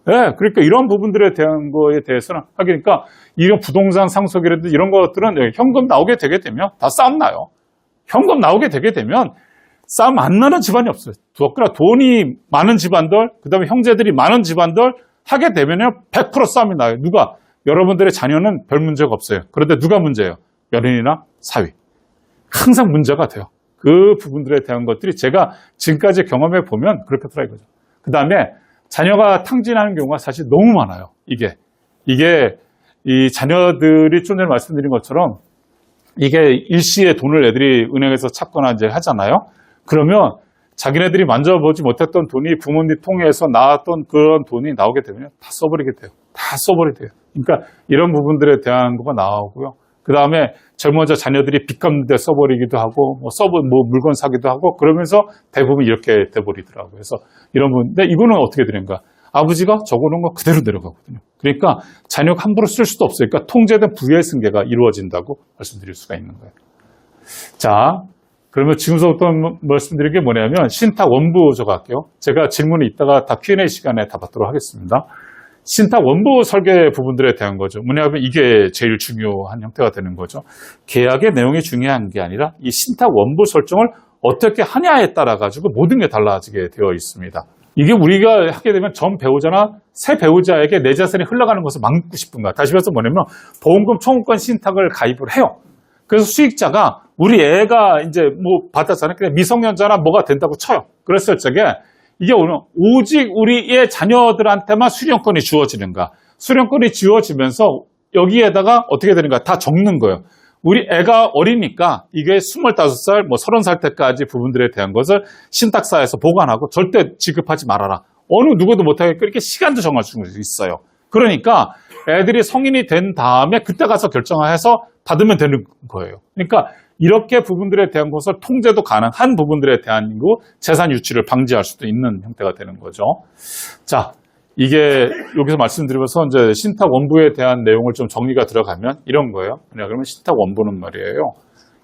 네, 그러니까 이런 부분들에 대한 거에 대해서는 하니까 이런 부동산 상속이라든지 이런 것들은 현금 나오게 되게 되면 다 싸움 나요. 현금 나오게 되게 되면 싸움 안 나는 집안이 없어요. 돈이 많은 집안들, 그 다음에 형제들이 많은 집안들 하게 되면요 100% 싸움이 나요. 누가? 여러분들의 자녀는 별 문제가 없어요. 그런데 누가 문제예요? 연인이나 사위. 항상 문제가 돼요. 그 부분들에 대한 것들이 제가 지금까지 경험해 보면 그렇겠더라 이거죠. 그 다음에 자녀가 탕진하는 경우가 사실 너무 많아요. 이게 이 자녀들이 좀 전에 말씀드린 것처럼 이게 일시에 돈을 애들이 은행에서 찾거나 이제 하잖아요. 그러면 자기네들이 만져보지 못했던 돈이 부모님 통해서 나왔던 그런 돈이 나오게 되면 다 써버리게 돼요. 다 써버리게 돼요. 그러니까 이런 부분들에 대한 거가 나오고요. 그 다음에 젊어져 자녀들이 빚 갚는 데 써버리기도 하고, 물건 사기도 하고, 그러면서 대부분 이렇게 돼버리더라고요. 그래서 이런 부분, 근데 이거는 어떻게 되는가? 아버지가 적어놓은 거 그대로 내려가거든요. 그러니까 자녀가 함부로 쓸 수도 없어요. 그러니까 통제된 부의 승계가 이루어진다고 말씀드릴 수가 있는 거예요. 자, 그러면 지금부터 말씀드린 게 뭐냐면 신탁 원부 저 갈게요. 제가 질문이 있다가 다 Q&A 시간에 다 받도록 하겠습니다. 신탁 원부 설계 부분들에 대한 거죠. 뭐냐면 이게 제일 중요한 형태가 되는 거죠. 계약의 내용이 중요한 게 아니라 이 신탁 원부 설정을 어떻게 하냐에 따라 가지고 모든 게 달라지게 되어 있습니다. 이게 우리가 하게 되면 전 배우자나 새 배우자에게 내 자산이 흘러가는 것을 막고 싶은가. 다시 말해서 뭐냐면 보험금 청구권 신탁을 가입을 해요. 그래서 수익자가 우리 애가 이제 뭐 받았잖아요. 그냥 미성년자나 뭐가 된다고 쳐요. 그랬을 적에 이게 오직 우리의 자녀들한테만 수령권이 주어지는가. 수령권이 주어지면서 여기에다가 어떻게 되는가. 다 적는 거예요. 우리 애가 어리니까 이게 25살, 뭐 30살 때까지 부분들에 대한 것을 신탁사에서 보관하고 절대 지급하지 말아라. 어느 누구도 못하게 그렇게 시간도 정할 수 있어요. 그러니까 애들이 성인이 된 다음에 그때 가서 결정해서 받으면 되는 거예요. 그러니까 이렇게 부분들에 대한 것을 통제도 가능한 부분들에 대한 재산 유치를 방지할 수도 있는 형태가 되는 거죠. 자, 이게 여기서 말씀드리면서 이제 신탁 원부에 대한 내용을 좀 정리가 들어가면 이런 거예요. 그러면 신탁 원부는 말이에요.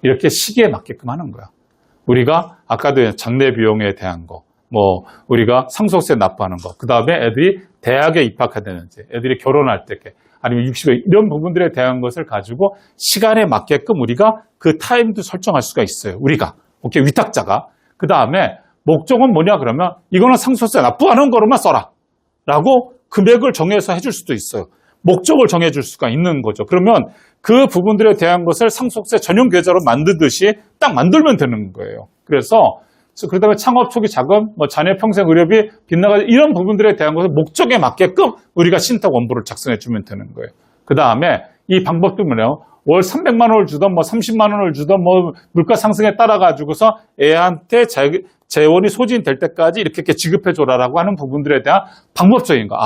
이렇게 시기에 맞게끔 하는 거야. 우리가 아까도 장례 비용에 대한 거, 뭐 우리가 상속세 납부하는 거, 그 다음에 애들이 대학에 입학해야 되는지, 애들이 결혼할 때, 아니면 60세 이런 부분들에 대한 것을 가지고 시간에 맞게끔 우리가 그 타임도 설정할 수가 있어요. 우리가 오케이 위탁자가 그 다음에 목적은 뭐냐 그러면 이거는 상속세 납부하는 거로만 써라. 라고 금액을 정해서 해줄 수도 있어요. 목적을 정해줄 수가 있는 거죠. 그러면 그 부분들에 대한 것을 상속세 전용 계좌로 만들듯이 딱 만들면 되는 거예요. 그래서 그다음에 창업 초기 자금, 뭐 자녀 평생 의료비, 빗나가는 이런 부분들에 대한 것을 목적에 맞게끔 우리가 신탁 원부를 작성해 주면 되는 거예요. 그 다음에 이 방법도 뭐냐면 월 300만 원을 주던 뭐 30만 원을 주던 뭐 물가 상승에 따라 가지고서 애한테 재원이 소진될 때까지 이렇게 지급해 줘라라고 하는 부분들에 대한 방법적인 거.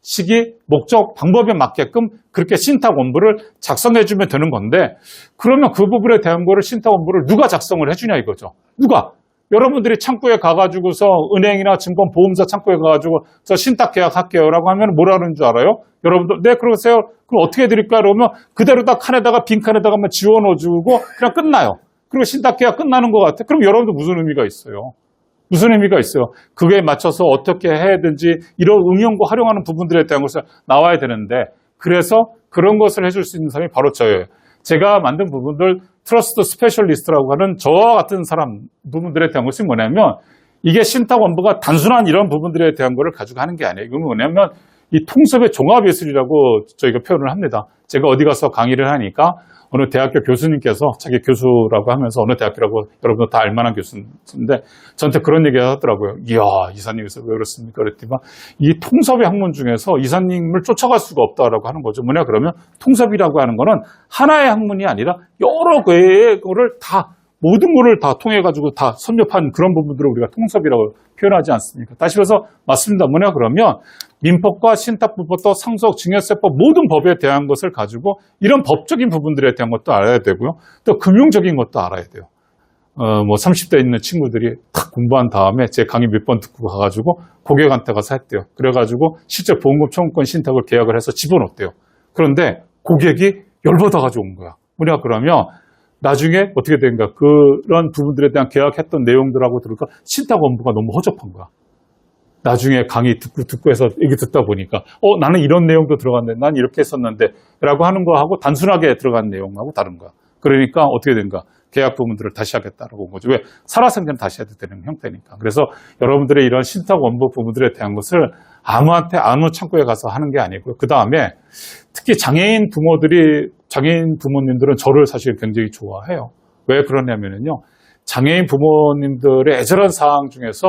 시기, 목적, 방법에 맞게끔 그렇게 신탁 원부를 작성해 주면 되는 건데 그러면 그 부분에 대한 거를 신탁 원부를 누가 작성을 해 주냐 이거죠. 누가? 여러분들이 창구에 가가지고서 은행이나 증권 보험사 창구에 가가지고 저 신탁 계약할게요라고 하면 뭐라는 줄 알아요? 여러분들 네 그러세요. 그럼 어떻게 해드릴까요? 그러면 그대로 다 칸에다가 빈 칸에다가 지워넣어주고 그냥 끝나요. 그리고 신탁 계약 끝나는 것 같아. 그럼 여러분들 무슨 의미가 있어요? 무슨 의미가 있어요? 그거에 맞춰서 어떻게 해야 되는지 이런 응용과 활용하는 부분들에 대한 것을 나와야 되는데 그래서 그런 것을 해줄 수 있는 사람이 바로 저예요. 제가 만든 부분들 트러스트 스페셜리스트라고 하는 저와 같은 사람 부분들에 대한 것이 뭐냐면 이게 신탁 원부가 단순한 이런 부분들에 대한 거를 가지고 하는 게 아니에요. 이건 뭐냐면 이 통섭의 종합예술이라고 저희가 표현을 합니다. 제가 어디 가서 강의를 하니까 어느 대학교 교수님께서 자기 교수라고 하면서 어느 대학교라고 여러분들 다 알만한 교수인데 저한테 그런 얘기 하더라고요. 이야 이사님께서 왜 그렇습니까? 그랬더니 이 통섭의 학문 중에서 이사님을 쫓아갈 수가 없다라고 하는 거죠. 뭐냐 그러면 통섭이라고 하는 거는 하나의 학문이 아니라 여러 개의 거를 다 모든 거를 다 통해 가지고 다 섭렵한 그런 부분들을 우리가 통섭이라고 표현하지 않습니까? 다시 말해서 맞습니다. 뭐냐 그러면 민법과 신탁부법도 상속 증여세법 모든 법에 대한 것을 가지고 이런 법적인 부분들에 대한 것도 알아야 되고요. 또 금융적인 것도 알아야 돼요. 뭐 30대 있는 친구들이 탁 공부한 다음에 제 강의 몇 번 듣고 가가지고 고객한테 가서 했대요. 그래가지고 실제 보험금 청구권 신탁을 계약을 해서 집어넣었대요. 그런데 고객이 열받아가지고 온 거야. 뭐냐 그러면 나중에 어떻게 된가 그런 부분들에 대한 계약했던 내용들하고 들으니까 신탁 원부가 너무 허접한 거야. 나중에 강의 듣고 해서 얘기 듣다 보니까 나는 이런 내용도 들어갔는데 난 이렇게 했었는데 라고 하는 거하고 단순하게 들어간 내용하고 다른 거야. 그러니까 어떻게 된가 계약 부분들을 다시 하겠다라고 온 거죠. 왜? 살아생전 다시 해도 되는 형태니까. 그래서 여러분들의 이런 신탁 원부 부분들에 대한 것을 아무한테 아무 창구에 가서 하는 게 아니고요. 그 다음에 특히 장애인 부모님들은 저를 사실 굉장히 좋아해요. 왜 그러냐면요. 장애인 부모님들의 애절한 사항 중에서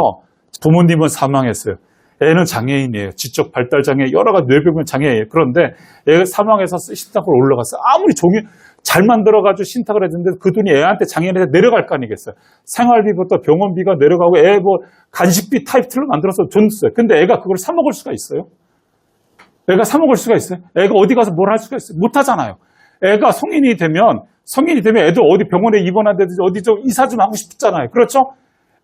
부모님은 사망했어요. 애는 장애인이에요. 지적 발달 장애, 여러 가지 뇌병변 장애예요. 그런데 애가 사망해서 신탁으로 올라갔어요. 아무리 종이 잘 만들어가지고 신탁을 했는데 그 돈이 애한테 장애인한테 내려갈 거 아니겠어요. 생활비부터 병원비가 내려가고 애 뭐 간식비 타입틀로 만들어서 줬어요. 근데 애가 그걸 사 먹을 수가 있어요? 애가 사 먹을 수가 있어요? 애가 어디 가서 뭘 할 수가 있어요? 못 하잖아요. 애가 성인이 되면 애들 어디 병원에 입원한다든지 어디 좀 이사 좀 하고 싶잖아요. 그렇죠?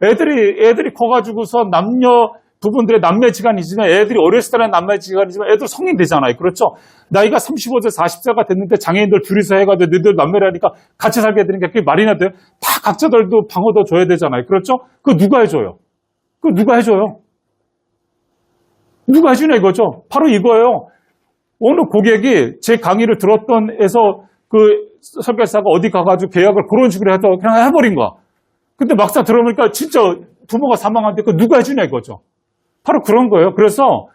애들이 커가지고서 남녀 부분들의 남매지간이지만 애들이 어렸을 때는 남매지간이지만 애들 성인 되잖아요. 그렇죠? 나이가 35세, 40세가 됐는데 장애인들 둘이서 해가지고 너희들 남매라니까 같이 살게 되는 게 그게 말이나 돼요? 다 각자들도 방어도 줘야 되잖아요. 그렇죠? 그거 누가 해줘요? 그거 누가 해줘요? 누가 해주냐 이거죠? 바로 이거예요. 어느 고객이 제 강의를 들었던 에서 그 설계사가 어디 가가지고 계약을 그런 식으로 해서 그냥 해버린 거야. 근데 막상 들어보니까 진짜 부모가 사망한데 그거 누가 해주냐 이거죠. 바로 그런 거예요. 그래서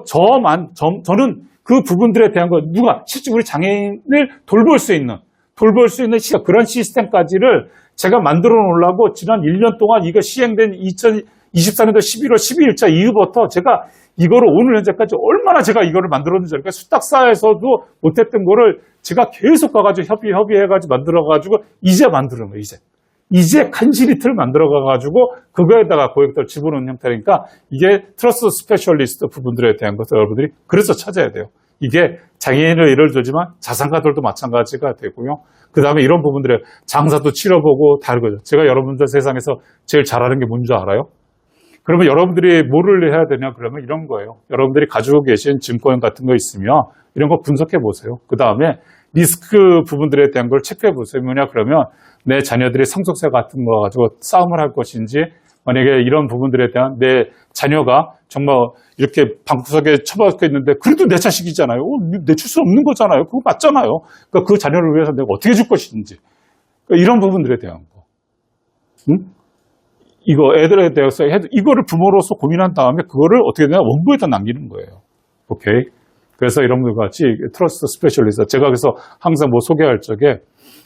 저는 그 부분들에 대한 거 누가 실제 우리 장애인을 돌볼 수 있는 그런 시스템까지를 제가 만들어 놓으려고 지난 1년 동안 이거 시행된 2024년도 11월 12일자 이후부터 제가 이거를 오늘 현재까지 얼마나 제가 이거를 만들었는지 그러니까 수탁사에서도 못했던 거를 제가 계속 가가지고 협의해가지고 만들어가지고 이제 만드는 거예요. 이제 간신히 틀을 만들어가가지고 그거에다가 고객들 집어넣는 형태니까 이게 트러스트 스페셜리스트 부분들에 대한 것을 여러분들이 그래서 찾아야 돼요. 이게 장애인을 예를 들지만 자산가들도 마찬가지가 되고요. 그 다음에 이런 부분들에 장사도 치러보고 다르거든요. 제가 여러분들 세상에서 제일 잘하는 게 뭔지 알아요? 그러면 여러분들이 뭐를 해야 되냐 그러면 이런 거예요. 여러분들이 가지고 계신 증권 같은 거 있으면 이런 거 분석해 보세요. 그 다음에 리스크 부분들에 대한 걸 체크해 보세요. 뭐냐 그러면 내 자녀들이 상속세 같은 거 가지고 싸움을 할 것인지 만약에 이런 부분들에 대한 내 자녀가 정말 이렇게 방구석에 처박혀 있는데 그래도 내 자식이잖아요. 내줄 수 없는 거잖아요. 그거 맞잖아요. 그러니까 그 자녀를 위해서 내가 어떻게 줄 것인지 그러니까 이런 부분들에 대한 거. 응? 이거 애들에 대해서 이거를 부모로서 고민한 다음에 그거를 어떻게 되냐 원고에다 남기는 거예요. 오케이. 그래서 이런 것 같이 트러스트 스페셜리스트 제가 그래서 항상 뭐 소개할 적에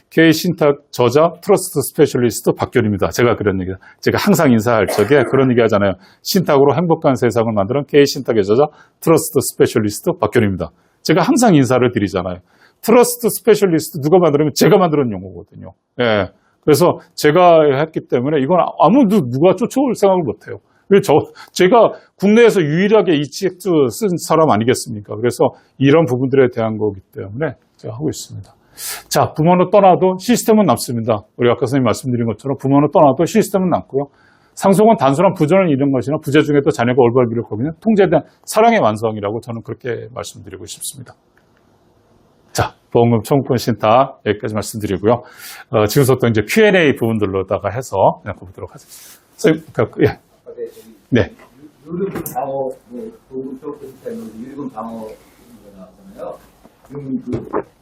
K 신탁 저자 트러스트 스페셜리스트 박균입니다. 제가 그런 얘기 제가 항상 인사할 적에 그런 얘기 하잖아요. 신탁으로 행복한 세상을 만드는 K 신탁의 저자 트러스트 스페셜리스트 박균입니다. 제가 항상 인사를 드리잖아요. 트러스트 스페셜리스트 누가 만들면 제가 만드는 용어거든요. 예. 그래서 제가 했기 때문에 이건 아무도 누가 쫓아올 생각을 못 해요. 제가 국내에서 유일하게 ETX 쓴 사람 아니겠습니까? 그래서 이런 부분들에 대한 거기 때문에 제가 하고 있습니다. 자, 부모는 떠나도 시스템은 남습니다. 우리 아까 선생님 말씀드린 것처럼 부모는 떠나도 시스템은 남고요. 상속은 단순한 부전을 잃은 것이나 부재 중에도 자녀가 올바르게 기록하면 통제에 대한 사랑의 완성이라고 저는 그렇게 말씀드리고 싶습니다. 자, 보험금 청구권 신탁 여기까지 말씀드리고요. 지금부터 이제 Q&A 부분들로다가 해서 그냥 보도록 하겠습니다. 선생님, 예. 네. 유류분 방어, 보험금 청구권 신탁 유류분 방어 나왔잖아요. 지금 그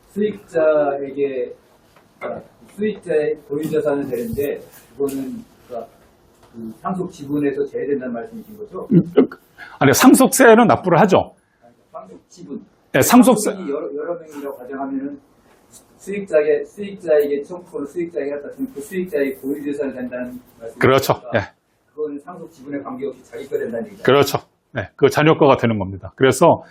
수익자의 고유자산은 되는데 그거는 그러니까 그 상속 지분에서 제외된다는 말씀이신 거죠? 아니, 상속세는 납부를 하죠. 상속 지분. 네, 상속세. 여러 명이라고 가정하면은 수익자에게 청구권을 수익자에게 갖다 주면 그 수익자의 고유재산이 된다는 말씀이죠. 그렇죠. 예. 그거는 상속 지분에 관계없이 자기 거 된다는 얘기죠. 그렇죠. 네, 그 자녀 거가 되는 겁니다. 그래서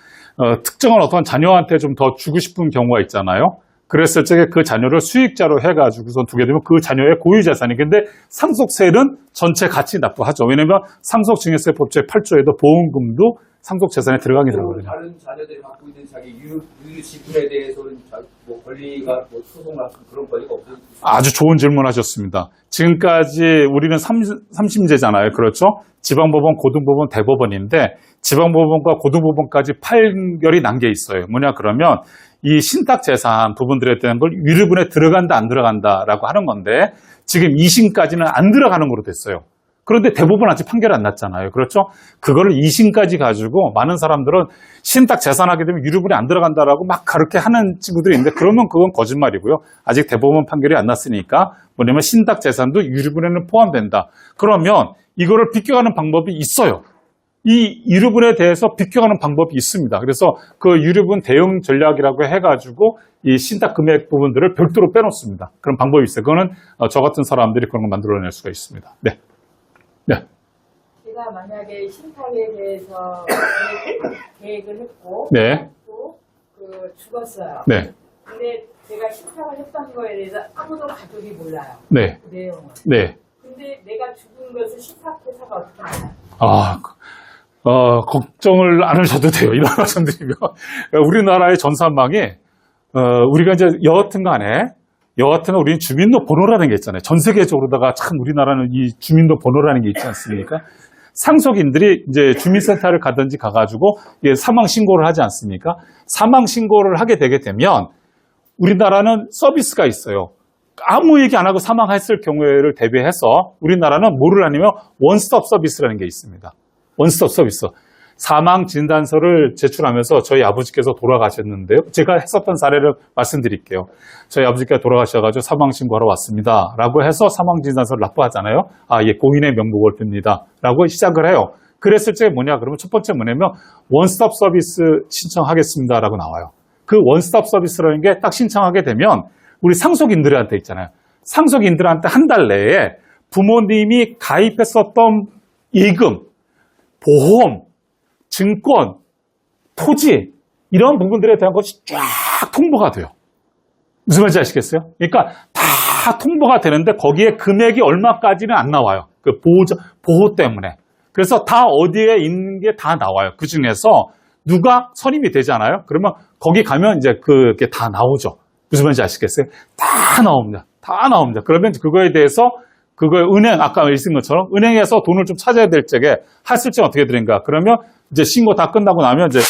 특정한 어떤 자녀한테 좀 더 주고 싶은 경우가 있잖아요. 그랬을 적에 그 자녀를 수익자로 해가지고선 두게 되면 그 자녀의 고유재산이. 근데 상속세는 전체 같이 납부하죠. 왜냐면 상속증여세법 제8조에도 보험금도 상속재산에 들어가게 되거든요. 다른 자녀들이 갖고 있는 자기 유류 지분에 대해서는 뭐 권리가 뭐 소송 같은 그런 권리가 없어요. 아주 좋은 질문 하셨습니다. 지금까지 우리는 3심제잖아요. 그렇죠? 지방법원, 고등법원, 대법원인데 지방법원과 고등법원까지 판결이 난 게 있어요. 뭐냐 그러면 이 신탁재산 부분들에 대한 걸 유류분에 들어간다 안 들어간다라고 하는 건데 지금 2심까지는 안 들어가는 거로 됐어요. 그런데 대법원 아직 판결 안 났잖아요. 그렇죠? 그거를 2심까지 가지고 많은 사람들은 신탁 재산하게 되면 유류분이 안 들어간다라고 막 그렇게 하는 친구들이 있는데 그러면 그건 거짓말이고요. 아직 대법원 판결이 안 났으니까 뭐냐면 신탁 재산도 유류분에는 포함된다. 그러면 이거를 비껴가는 방법이 있어요. 이 유류분에 대해서 비껴가는 방법이 있습니다. 그래서 그 유류분 대응 전략이라고 해가지고 이 신탁 금액 부분들을 별도로 빼놓습니다. 그런 방법이 있어요. 그거는 저 같은 사람들이 그런 걸 만들어낼 수가 있습니다. 네. 네. 제가 만약에 신탁에 대해서 계획을 했고 네. 또 죽었어요. 네. 근데 제가 신탁을 했던 거에 대해서 아무도 가족이 몰라요. 네. 그 내용을. 네. 근데 내가 죽은 것을 신탁회사가 어떻게 알아요? 걱정을 안 하셔도 돼요. 이런 말씀드리면. 우리나라의 전산망이, 우리가 이제 여하튼 간에 우리는 주민등록 번호라는 게 있잖아요. 전 세계적으로다가 참 우리나라는 이 주민등록 번호라는 게 있지 않습니까? 상속인들이 이제 주민센터를 가든지 가가지고 사망 신고를 하지 않습니까? 사망 신고를 하게 되게 되면 우리나라는 서비스가 있어요. 아무 얘기 안 하고 사망했을 경우를 대비해서 우리나라는 뭐를 하냐면 원스톱 서비스라는 게 있습니다. 원스톱 서비스. 사망 진단서를 제출하면서 저희 아버지께서 돌아가셨는데요. 제가 했었던 사례를 말씀드릴게요. 저희 아버지께서 돌아가셔가지고 사망 신고하러 왔습니다. 라고 해서 사망 진단서를 납부하잖아요. 아, 예, 고인의 명복을 빕니다. 라고 시작을 해요. 그랬을 때 뭐냐? 그러면 첫 번째 뭐냐면 원스톱 서비스 신청하겠습니다. 라고 나와요. 그 원스톱 서비스라는 게 딱 신청하게 되면 우리 상속인들한테 있잖아요. 상속인들한테 한 달 내에 부모님이 가입했었던 예금, 보험, 증권, 토지 이런 부분들에 대한 것이 쫙 통보가 돼요. 무슨 말인지 아시겠어요? 그러니까 다 통보가 되는데 거기에 금액이 얼마까지는 안 나와요. 그 보호 때문에. 그래서 다 어디에 있는 게 다 나와요. 그 중에서 누가 선임이 되잖아요. 그러면 거기 가면 이제 그게 다 나오죠. 무슨 말인지 아시겠어요? 다 나옵니다. 다 나옵니다. 그러면 그거에 대해서 그거에 은행, 아까 말씀드린 것처럼 은행에서 돈을 좀 찾아야 될 적에 했을 때 어떻게 되는가? 그러면 이제 신고 다 끝나고 나면 이제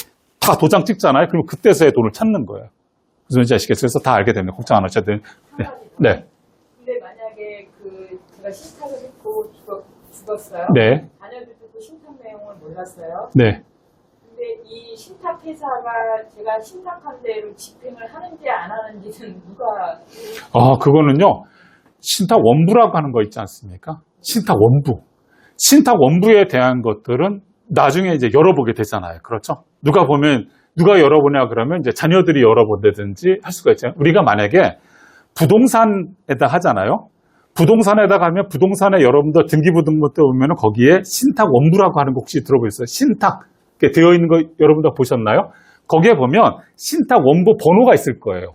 다 도장 찍잖아요. 그러면 그때서야 돈을 찾는 거예요. 무슨 말인지 아시겠어요? 그래서 다 알게 됩니다. 걱정 안 하셔도 돼요. 네. 네. 근데 만약에 제가 신탁을 했고 죽었어요. 네. 자녀들도 그 신탁 내용을 몰랐어요. 네. 근데 이 신탁 회사가 제가 신탁한 대로 집행을 하는지 안 하는지는 누가 그거는요. 신탁 원부라고 하는 거 있지 않습니까? 신탁 원부. 신탁 원부에 대한 것들은 나중에 이제 열어보게 되잖아요. 그렇죠? 누가 열어보냐 그러면 이제 자녀들이 열어본다든지 할 수가 있잖아요. 우리가 만약에 부동산에다 하잖아요. 부동산에다 가면 부동산에 여러분들 등기부등본 때 보면은 거기에 신탁 원부라고 하는 거 혹시 들어보셨어요? 신탁 이렇게 되어 있는 거 여러분들 보셨나요? 거기에 보면 신탁 원부 번호가 있을 거예요.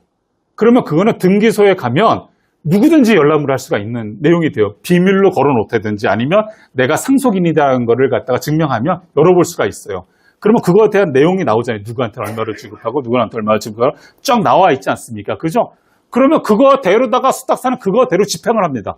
그러면 그거는 등기소에 가면 누구든지 연락을 할 수가 있는 내용이 돼요. 비밀로 걸어놓다든지 아니면 내가 상속인이라는 거를 갖다가 증명하면 열어볼 수가 있어요. 그러면 그거에 대한 내용이 나오잖아요. 누구한테 얼마를 지급하고 누구한테 얼마를 지급하고 쫙 나와 있지 않습니까? 그죠? 그러면 그거대로다가 수탁사는 그거대로 집행을 합니다.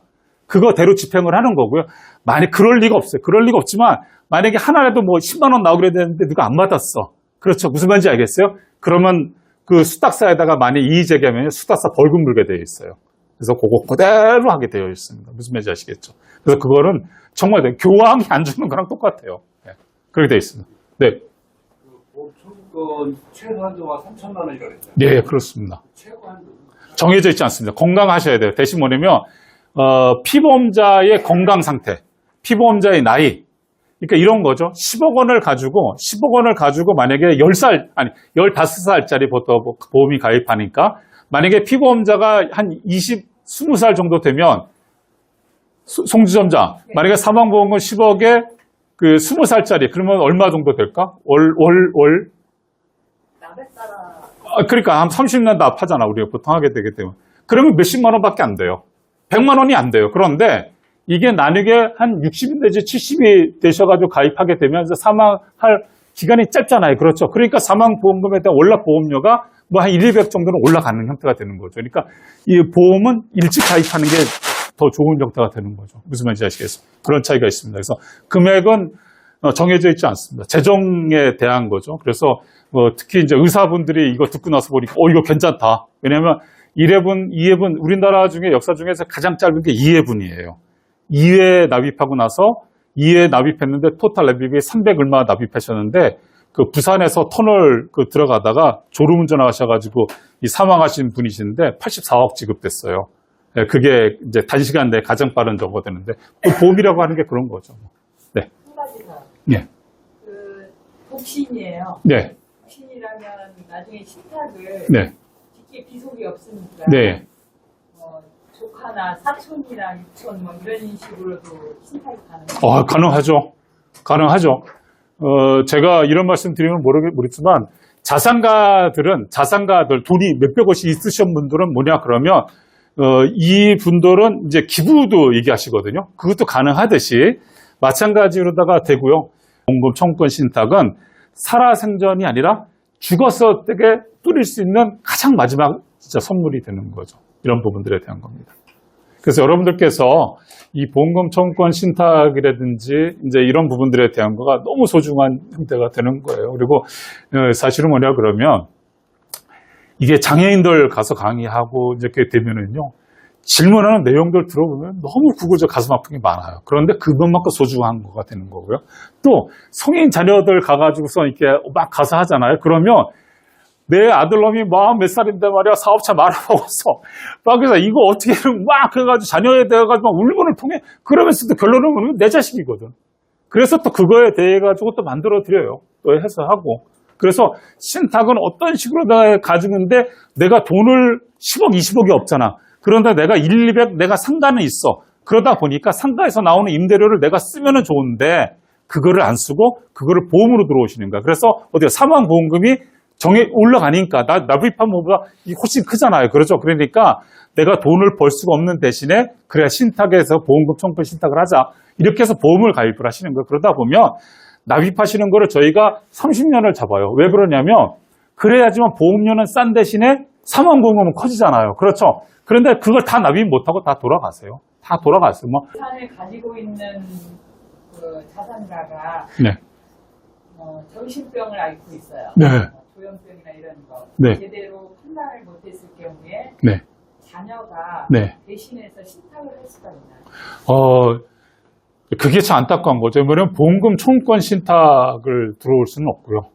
그거대로 집행을 하는 거고요. 만약 그럴 리가 없어요. 그럴 리가 없지만 만약에 하나라도 뭐 10만 원 나오게 되는데 누가 안 받았어. 그렇죠. 무슨 말인지 알겠어요? 그러면 그 수탁사에다가 만약 이의 제기하면 수탁사 벌금 물게 되어 있어요. 그래서 그거 그대로 하게 되어 있습니다. 무슨 말인지 아시겠죠? 그래서 그거는 정말 교황이 안 주는 거랑 똑같아요. 네. 그렇게 되어 있습니다. 네. 청구권 최소 한도가 3천만 원이라고 그랬잖아요. 네, 그렇습니다. 최고 한도. 정해져 있지 않습니다. 건강하셔야 돼요. 대신 뭐냐면 피보험자의 건강 상태, 피보험자의 나이, 그러니까 이런 거죠. 10억 원을 가지고 만약에 15살짜리 보험이 가입하니까 만약에 피보험자가 한 20살 정도 되면 송지점장, 만약에 사망보험금 10억에 그 20살짜리 그러면 얼마 정도 될까? 남에 따라 그러니까 한 30년 납하잖아. 우리가 보통 하게 되기 때문에. 그러면 몇십만 원밖에 안 돼요. 100만 원이 안 돼요. 그런데 이게 나누게 한 60이 내지 70이 되셔가지고 가입하게 되면서 사망할 기간이 짧잖아요. 그렇죠. 그러니까 사망보험금에 대한 월납보험료가 뭐 한 1, 200 정도는 올라가는 형태가 되는 거죠. 그러니까 이 보험은 일찍 가입하는 게 더 좋은 형태가 되는 거죠. 무슨 말인지 아시겠어요? 그런 차이가 있습니다. 그래서 금액은 정해져 있지 않습니다. 재정에 대한 거죠. 그래서 특히 이제 의사분들이 이거 듣고 나서 보니까 이거 괜찮다. 왜냐하면 1회분, 2회분 우리나라 중에 역사 중에서 가장 짧은 게 2회분이에요. 2회 납입하고 나서 2회 납입했는데 토탈 납입이 300 얼마 납입하셨는데 그 부산에서 터널 들어가다가 졸음운전 하셔가지고 이 사망하신 분이신데 84억 지급됐어요. 네, 그게 이제 단시간 내에 가장 빠른 정도 되는데 보험이라고 하는 게 그런 거죠. 네. 한 가지가 네. 독신이에요. 네. 독신이라면 나중에 신탁을 네. 직계 비속이 없으니까 네. 조카나 사촌이나 유촌 뭐 이런 식으로도 신탁이 가능해요. 가능하죠. 가능하죠. 제가 이런 말씀 드리면 모르겠지만 자산가들 돈이 몇백억씩 있으신 분들은 뭐냐 그러면 이 분들은 이제 기부도 얘기하시거든요. 그것도 가능하듯이 마찬가지로다가 되고요. 보험금 청구권 신탁은 살아생전이 아니라 죽었을 때 뚫릴 수 있는 가장 마지막 진짜 선물이 되는 거죠. 이런 부분들에 대한 겁니다. 그래서 여러분들께서 이 보험금 청구권 신탁이라든지 이제 이런 부분들에 대한 거가 너무 소중한 형태가 되는 거예요. 그리고 사실은 뭐냐 그러면 이게 장애인들 가서 강의하고 이렇게 되면은요. 질문하는 내용들 들어보면 너무 구구적 가슴 아픈 게 많아요. 그런데 그것만큼 소중한 거가 되는 거고요. 또 성인 자녀들 가가지고서 이렇게 막 가서 하잖아요. 그러면 내 아들놈이 막 몇 살인데 말이야 사업차 말아먹었어. 막 그래서 이거 어떻게 막 해가지고 자녀에 대해가지고 막 울분을 통해 그러면서 또 결론은 내 자식이거든. 그래서 또 그거에 대해 가지고 또 만들어 드려요. 또 해서 하고. 그래서 신탁은 어떤 식으로 내가 가지는데 내가 돈을 10억, 20억이 없잖아. 그런데 내가 200 내가 상가는 있어. 그러다 보니까 상가에서 나오는 임대료를 내가 쓰면은 좋은데 그거를 안 쓰고 그거를 보험으로 들어오시는 거야. 그래서 어디가 사망보험금이 올라가니까 납입한 것보다 훨씬 크잖아요. 그렇죠? 그러니까 내가 돈을 벌 수가 없는 대신에 그래야 신탁에서 보험금 청구 신탁을 하자. 이렇게 해서 보험을 가입을 하시는 거예요. 그러다 보면 납입하시는 거를 저희가 30년을 잡아요. 왜 그러냐면 그래야지만 보험료는 싼 대신에 사망보험금은 커지잖아요. 그렇죠? 그런데 그걸 다 납입 못하고 다 돌아가세요. 다 돌아가세요. 뭐. 자산을 가지고 있는 그 자산가가 네. 정신병을 앓고 있어요. 네. 조현병이나 이런 거. 네. 제대로 판단을 못했을 경우에 네. 자녀가 네. 대신해서 신탁을 할 수가 있나요? 그게 참 안타까운 거죠. 왜냐면 보험금 청구권 신탁을 들어올 수는 없고요.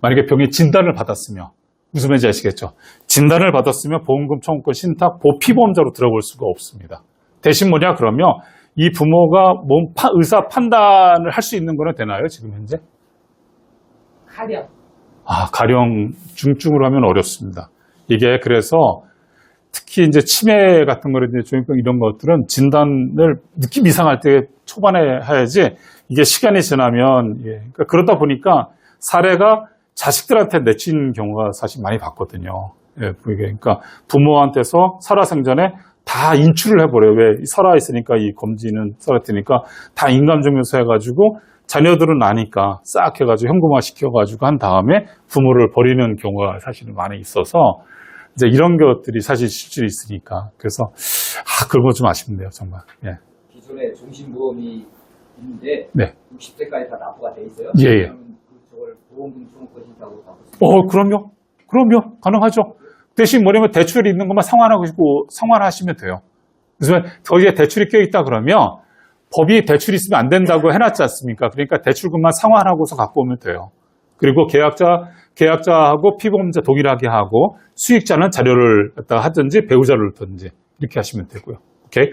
만약에 병이 진단을 받았으면 무슨 말인지 아시겠죠? 진단을 받았으면 보험금 청구권 신탁 보피보험자로 들어볼 수가 없습니다. 대신 뭐냐 그러면 이 부모가 의사 판단을 할 수 있는 거는 되나요? 지금 현재? 가령. 가령 중증으로 하면 어렵습니다. 이게 그래서 특히 이제 치매 같은 거라든지 조현병 이런 것들은 진단을 느낌 이상할 때 초반에 해야지 이게 시간이 지나면 그러니까 그러다 보니까 사례가 자식들한테 내친 경우가 사실 많이 봤거든요. 그러니까 부모한테서 살아생전에 다 인출을 해버려요. 왜? 살아있으니까 이 검진은 살아있으니까 다 인감증명서 해가지고 자녀들은 아니까 싹 해가지고 현금화 시켜가지고 한 다음에 부모를 버리는 경우가 사실은 많이 있어서 이제 이런 것들이 사실 실질이 있으니까 그래서 그런 건 좀 아쉽네요 정말. 예. 기존에 종신보험이 있는데 네. 60세까지 다 납부가 돼 있어요. 예. 그러면 저걸 보험금 청구권 신탁으로 바꿀 수 있어요. 그럼요. 가능하죠. 대신 뭐냐면 대출이 있는 것만 상환하시면 돼요. 그래서 거기에 대출이 껴있다 그러면 법이 대출이 있으면 안 된다고 해놨지 않습니까? 그러니까 대출금만 상환하고서 갖고 오면 돼요. 그리고 계약자하고 피보험자 동일하게 하고 수익자는 자료를 갖다가 하든지 배우자를 넣든지 이렇게 하시면 되고요. 오케이?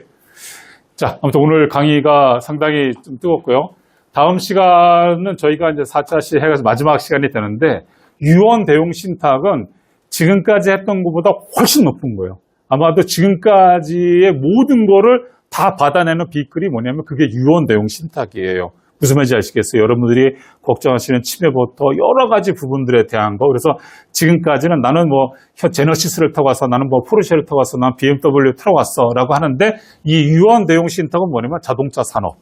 자, 아무튼 오늘 강의가 상당히 좀 뜨겁고요. 다음 시간은 저희가 이제 4차 시 해가지고 마지막 시간이 되는데 유언 대용 신탁은 지금까지 했던 것보다 훨씬 높은 거예요. 아마도 지금까지의 모든 거를 다 받아내는 비결이 뭐냐면 그게 유언 대용 신탁이에요. 무슨 말인지 아시겠어요? 여러분들이 걱정하시는 치매부터 여러 가지 부분들에 대한 거. 그래서 지금까지는 나는 뭐 제너시스를 타고 왔어. 나는 뭐 포르쉐를 타고 왔어. 나는 BMW 타고 왔어. 라고 하는데 이 유언 대용 신탁은 뭐냐면 자동차 산업.